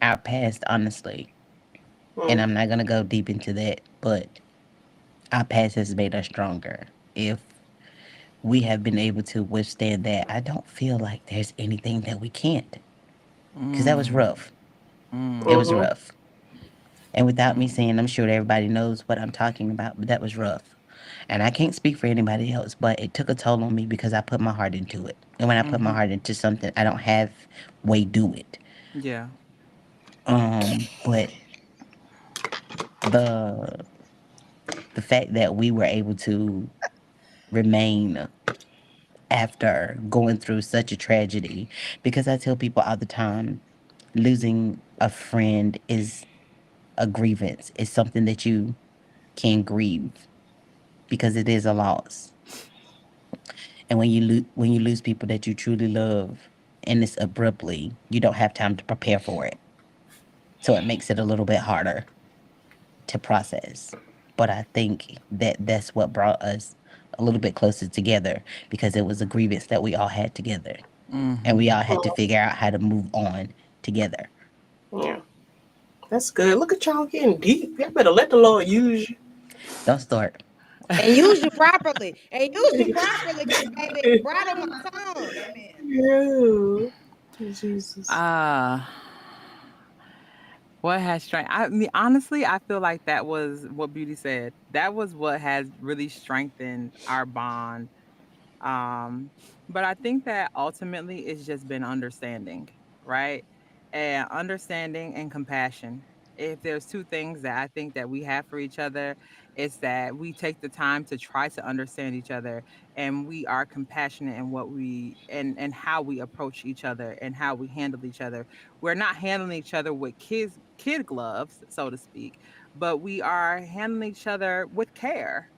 our past, honestly. And Mm. I'm not gonna go deep into that, but our past has made us stronger. If we have been able to withstand that, I don't feel like there's anything that we can't. Because that was Mm, rough. It was mm, Mm-hmm. rough. And without me mm, saying, I'm sure everybody knows what I'm talking about, but that was rough. And I can't speak for anybody else, but it took a toll on me because I put my heart into it. And when I put my hmm. heart into something, I don't have way do it. Yeah. But the the fact that we were able to remain after going through such a tragedy, because I tell people all the time, losing a friend is a grievance. It's something that you can grieve because it is a loss. And when you lose people that you truly love, and it's abruptly, you don't have time to prepare for it. So it makes it a little bit harder to process. But I think that that's what brought us a little bit closer together, because it was a grievance that we all had together, and we Hmm. all had to figure out how to move on together. Yeah, that's good. Look at y'all getting deep. Y'all better let the Lord use Don't start. And use you properly. And use you properly, because baby, bridle my tongue. Amen. you. Yeah. Jesus. Uh what has strength? I mean, honestly, I feel like that was what Beauty said. That was what has really strengthened our bond. Um, but I think that ultimately it's just been understanding, right? And understanding and compassion. If there's two things that I think that we have for each other, it's that we take the time to try to understand each other, and we are compassionate in what we and how we approach each other and how we handle each other. We're not handling each other with kid gloves, so to speak, but we are handling each other with care,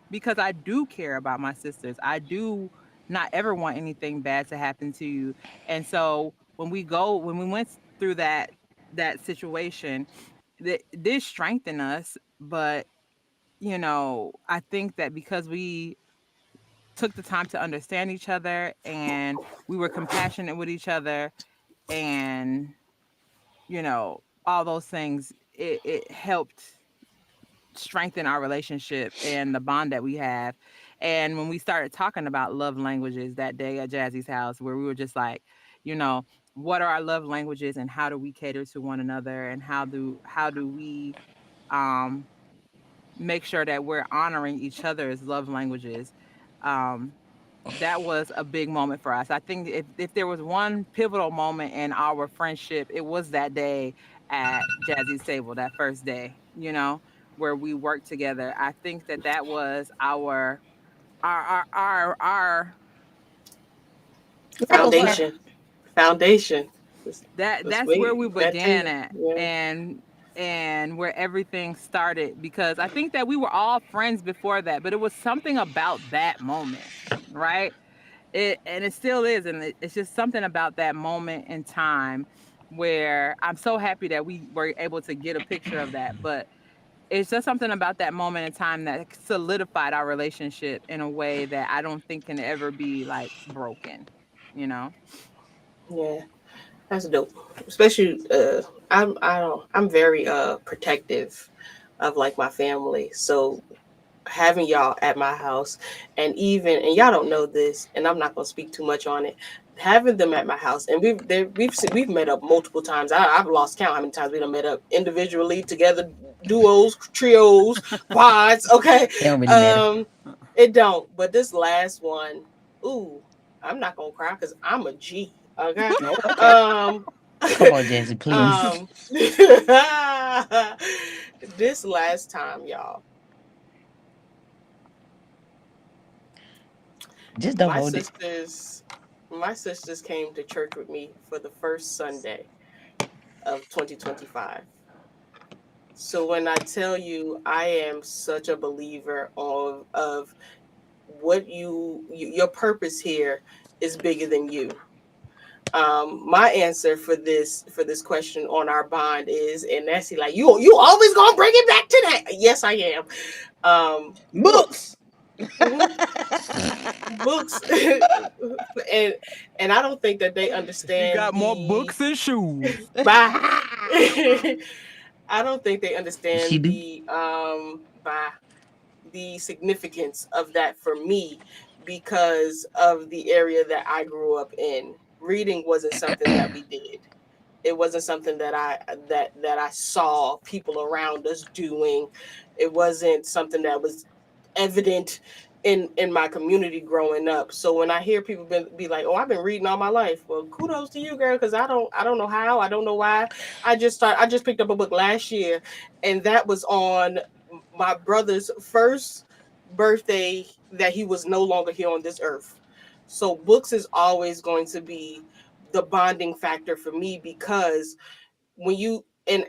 because I do care about my sisters. I do not ever want anything bad to happen to you. And so when we went through that situation, that did strengthen us. But I think that because we took the time to understand each other, and we were compassionate with each other, and all those things, it helped strengthen our relationship and the bond that we have. And when we started talking about love languages that day at Jazzy's house, where we were just like, you know, what are our love languages, and how do we cater to one another, and how do we um make sure that we're honoring each other's love languages. Um that was a big moment for us. I think if there was one pivotal moment in our friendship, it was that day at Jazzy's table, that first day, where we worked together. I think that was our our what Foundation. Foundation. That's, that's that's where way we that began table. at, Yeah. and where everything started, because I think that we were all friends before that, but it was something about that moment, right? And it still is, and it's just something about that moment in time where I'm so happy that we were able to get a picture of that. But it's just something about that moment in time that solidified our relationship in a way that I don't think can ever be like broken, you know. Yeah. That's dope. Especially I'm very protective of like my family. So having y'all at my house, and y'all don't know this, and I'm not gonna speak too much on it. Having them at my house, and we've met up multiple times. I've lost count how many times we done met up individually, together, duos, trios, quads. Okay, It don't really matter. um, it don't. But this last one, ooh, I'm not gonna cry because I'm a G. Okay, Oh, okay. um, Come on, Jazzy, please. um, this last time, y'all. Just don't my hold it. sisters my sisters came to church with me for the first Sunday of 2025. So when I tell you I am such a believer of what your purpose here is bigger than you. My answer for this question on our bond is, and that's like, you always gonna bring it back to that. Yes, I am. Books. Books. Mhm. Books. and I don't think that they She understand got more the books and shoes. by I don't think they She understand do. by the significance of that for me, because of the area that I grew up in. Reading wasn't something that we did. It wasn't something that I saw people around us doing. It wasn't something that was evident in my community growing up. So when I hear people be like, "Oh, I've been reading all my life," well, kudos to you, girl, because I don't know how, I don't know why. I just picked up a book last year, and that was on my brother's first birthday that he was no longer here on this earth. So books is always going to be the bonding factor for me, because when you and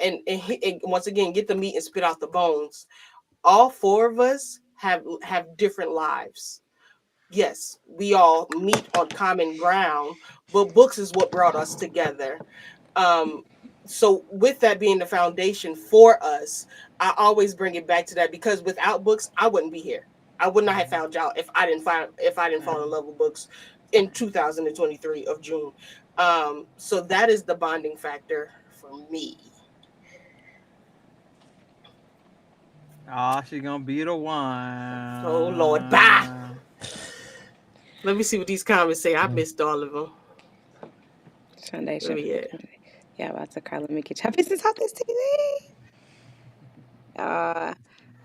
once again, get the meat and spit out the bones, all four of us have different lives. yes, we all meet on common ground, but books is what brought us together. Um, so with that being the foundation for us, I always bring it back to that, because without books, I wouldn't be here. I would not have found y'all if I didn't fall in love with books in 2023 of June. So that is the bonding factor for me. Oh, she gonna be the Oh Lord, bye. one. Let me see what these comments say. I missed all of them. Sunday Where Shepherd we at? community. Yeah, about to cry. Let me get your business off this TV. Uh,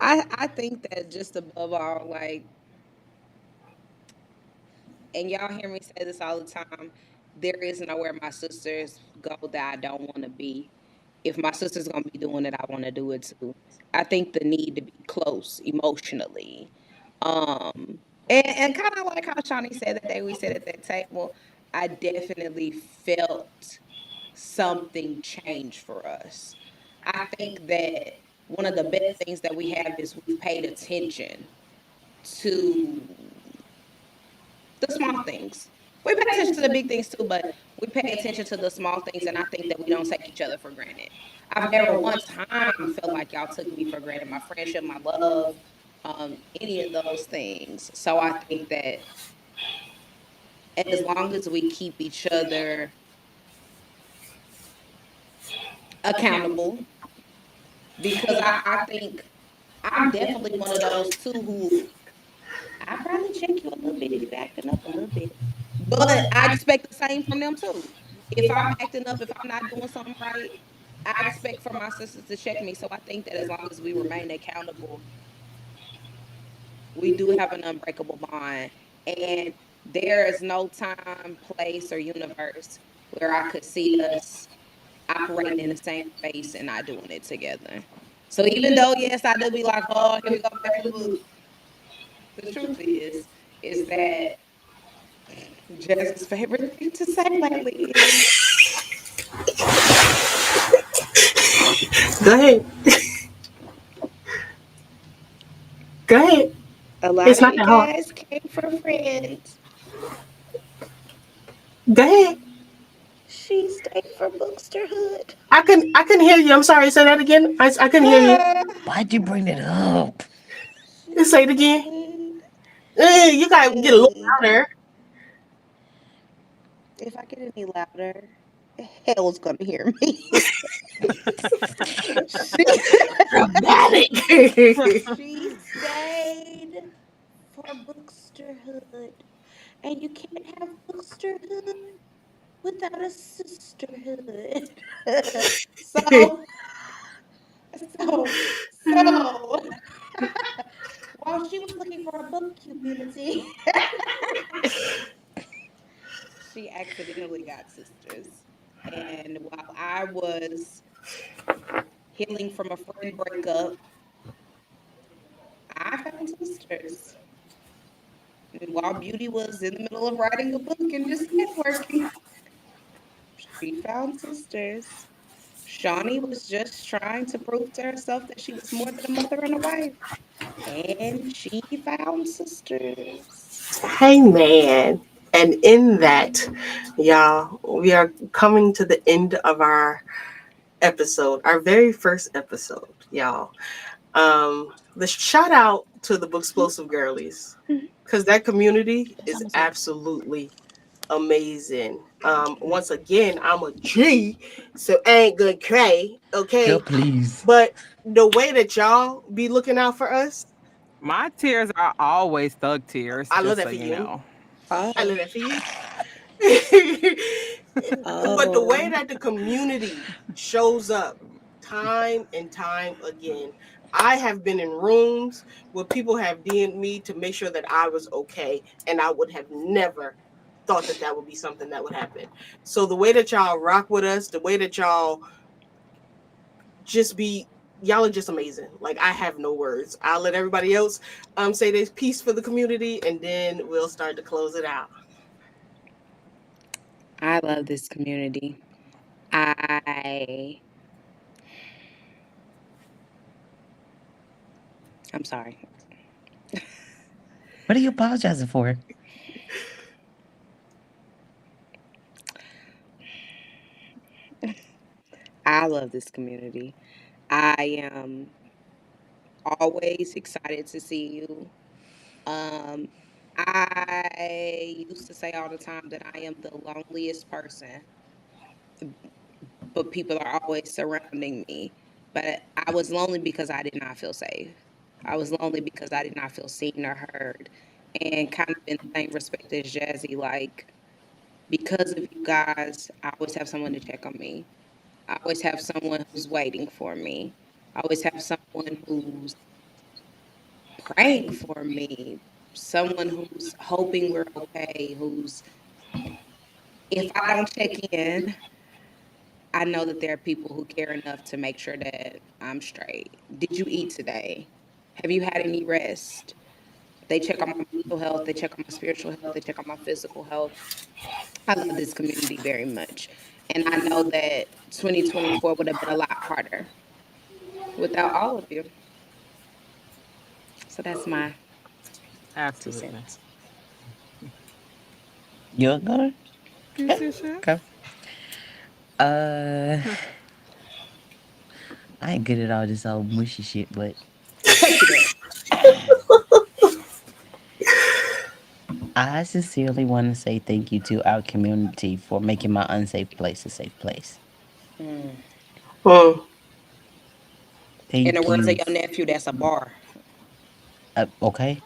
I think that just above all, like, and y'all hear me say this all the time, there is nowhere my sisters go that I don't want to be. If my sister's gonna be doing it, I want to do it too. I think the need to be close emotionally, and kind of like how Shawnee said that day we sat at that table, I definitely felt something change for us. I think that one of the best things that we have is we've paid attention to the small things. We pay attention to the big things too, but we pay attention to the small things, and I think that we don't take each other for granted. I've never one time felt like y'all took me for granted, my friendship, my love, any of those things. So I think that as long as we keep each other accountable, because I think I'm definitely one of those too who I probably check you a little bit if you're acting up a little bit. But I expect the same from them too. If I'm acting up, if I'm not doing something right, I expect for my sisters to check me. So I think that as long as we remain accountable, we do have an unbreakable bond. And there is no time, place, or universe where I could see us operating in the same space and not doing it together. So even though, yes, I do be like, oh, here we go back to the books. The truth is that Jazz's favorite thing to say lately is Go ahead. Go ahead. a lot It's of not you that hard. guys came for friends. Go ahead. She stayed for booksterhood. I can hear you. I'm sorry. Say that again. I couldn't hear you. Why'd you bring it up? She Say it again. stayed. You gotta get a little louder. If I get any louder, hell's gonna hear me. she, Dramatic. she stayed for booksterhood. And you can't have booksterhood without a sisterhood. so, so, while she was looking for a book community, she accidentally got sisters. And while I was healing from a friend breakup, I found sisters. And while Beauty was in the middle of writing a book and just networking, she found sisters. Shawnee was just trying to prove to herself that she was more than a mother and a wife. And she found sisters. Hey man. And in that, y'all, we are coming to the end of our episode, our very first episode, y'all. The shout out to the Booksplosive Girlies, because that community It's is almost over. absolutely amazing. Once again, I'm a G, so I ain't gonna cry, Girl, okay? please. But the way that y'all be looking out for us, My tears are always thug tears, I love just that so for you you. know. I Oh. love that for you. But the way Oh. that the community shows up time and time again, I have been in rooms where people have DM'd me to make sure that I was okay, and I would have never thought that that would be something that would happen. So the way that y'all rock with us, the way that y'all just be, y'all are just amazing. Like, I have no words. I'll let everybody else say this piece for the community, and then we'll start to close it out. I love this community. I I'm sorry. What are you apologizing for? I love this community. I am always excited to see you. Um, I used to say all the time that I am the loneliest person, but people are always surrounding me. But I was lonely because I did not feel safe. I was lonely because I did not feel seen or heard. And kind of in the same respect as Jazzy, like, because of you guys, I always have someone to check on me. I always have someone who's waiting for me. I always have someone who's praying for me, someone who's hoping we're okay, who's, if I don't check in, I know that there are people who care enough to make sure that I'm straight. Did you eat today? Have you had any rest? They check on my mental health, they check on my spiritual health, they check on my physical health. I love this community very much. And I know that 2024 would have been a lot harder without all of you. So that's my two Absolutely. cents. You're gonna? Piece of shit. Okay. Uh, I ain't good at all this old mushy shit, but Take it back. I sincerely want to say thank you to our community for making my unsafe place a safe place. Mm. Hmm. In the Thank words of you. your nephew, that's a bar. Okay.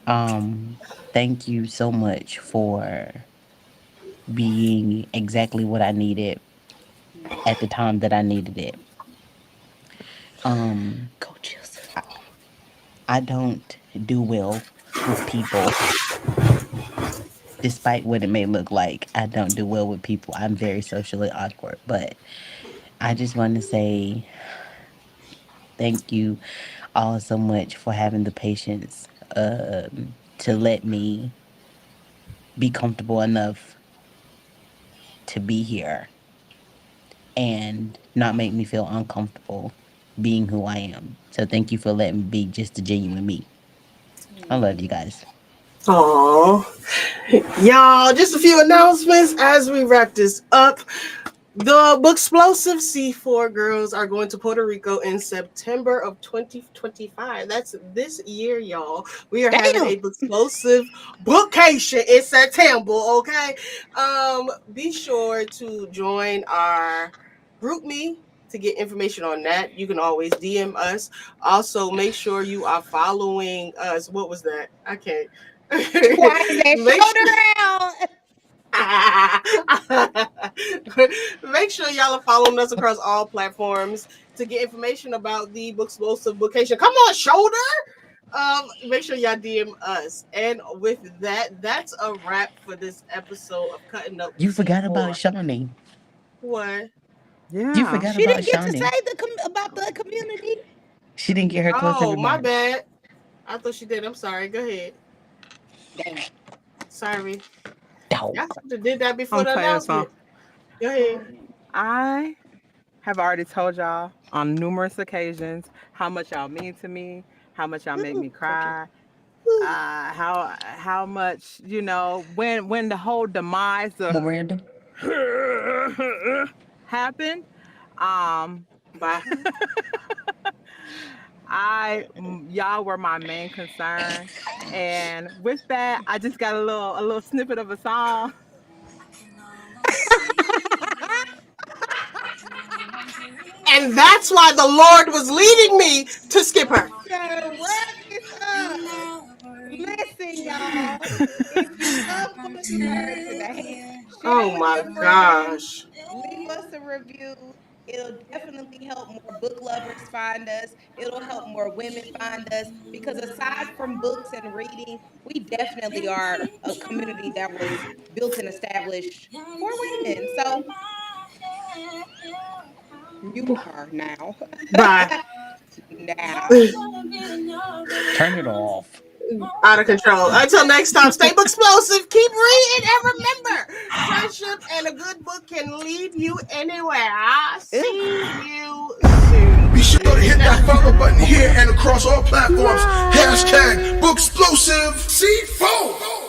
Um, Thank you so much for being exactly what I needed at the time that I needed it. Um, Coach Hilson. I don't do well with people, despite what it may look like. I don't do well with people. I'm very socially awkward, but I just want to say thank you all so much for having the patience to let me be comfortable enough to be here and not make me feel uncomfortable being who I am. So thank you for letting me be just the genuine me. I love you guys. Aw. Y'all, just a few announcements as we wrap this up. The Bookexplosive C4 girls are going to Puerto Rico in September of 2025. That's this year, y'all. We are having Damn. a Bookexplosive bookcation in September, okay? Be sure to join our group me to get information on that. You can always DM us. Also, make sure you are following us. What was that? I can't. Why is that Make sure shoulder out? make sure y'all are following us across all platforms to get information about the Bookexplosive bookcation. Come on, shoulder. Make sure y'all DM us. And with that, that's a wrap for this episode of Cutting Up with You forgot about C4. Shawnee. What? You Yeah. forgot She about didn't get to say Shawnee. about the community. She didn't get her closing Oh, my remarks. bad. I thought she did. I'm sorry. Go ahead. Damn. Sorry. Dog. Y'all should have did that before I'm the playing a song. announcement. Go ahead. I have already told y'all on numerous occasions how much y'all mean to me, how much y'all make me Coach cry, how much when the whole demise of Miranda. happened. Um, Bye. y'all were my main concern, and with that, I just got a little snippet of a song. And that's why the Lord was leading me to skip her. to wrap this up. Listen, y'all. If you love what you heard today, share Oh it with my your friends. gosh. Leave us a review. It'll definitely help more book lovers find us. It'll help more women find us because aside from books and reading, we definitely are a community that was built and established for women. So mute her now. Bye. Now. Turn it off. Out of control. Until next time, stay book explosive, keep reading, and remember, friendship and a good book can lead you anywhere. I'll Ugh. see you soon. Be sure to hit that follow button here and across all platforms. Hashtag Bookexplosive C4.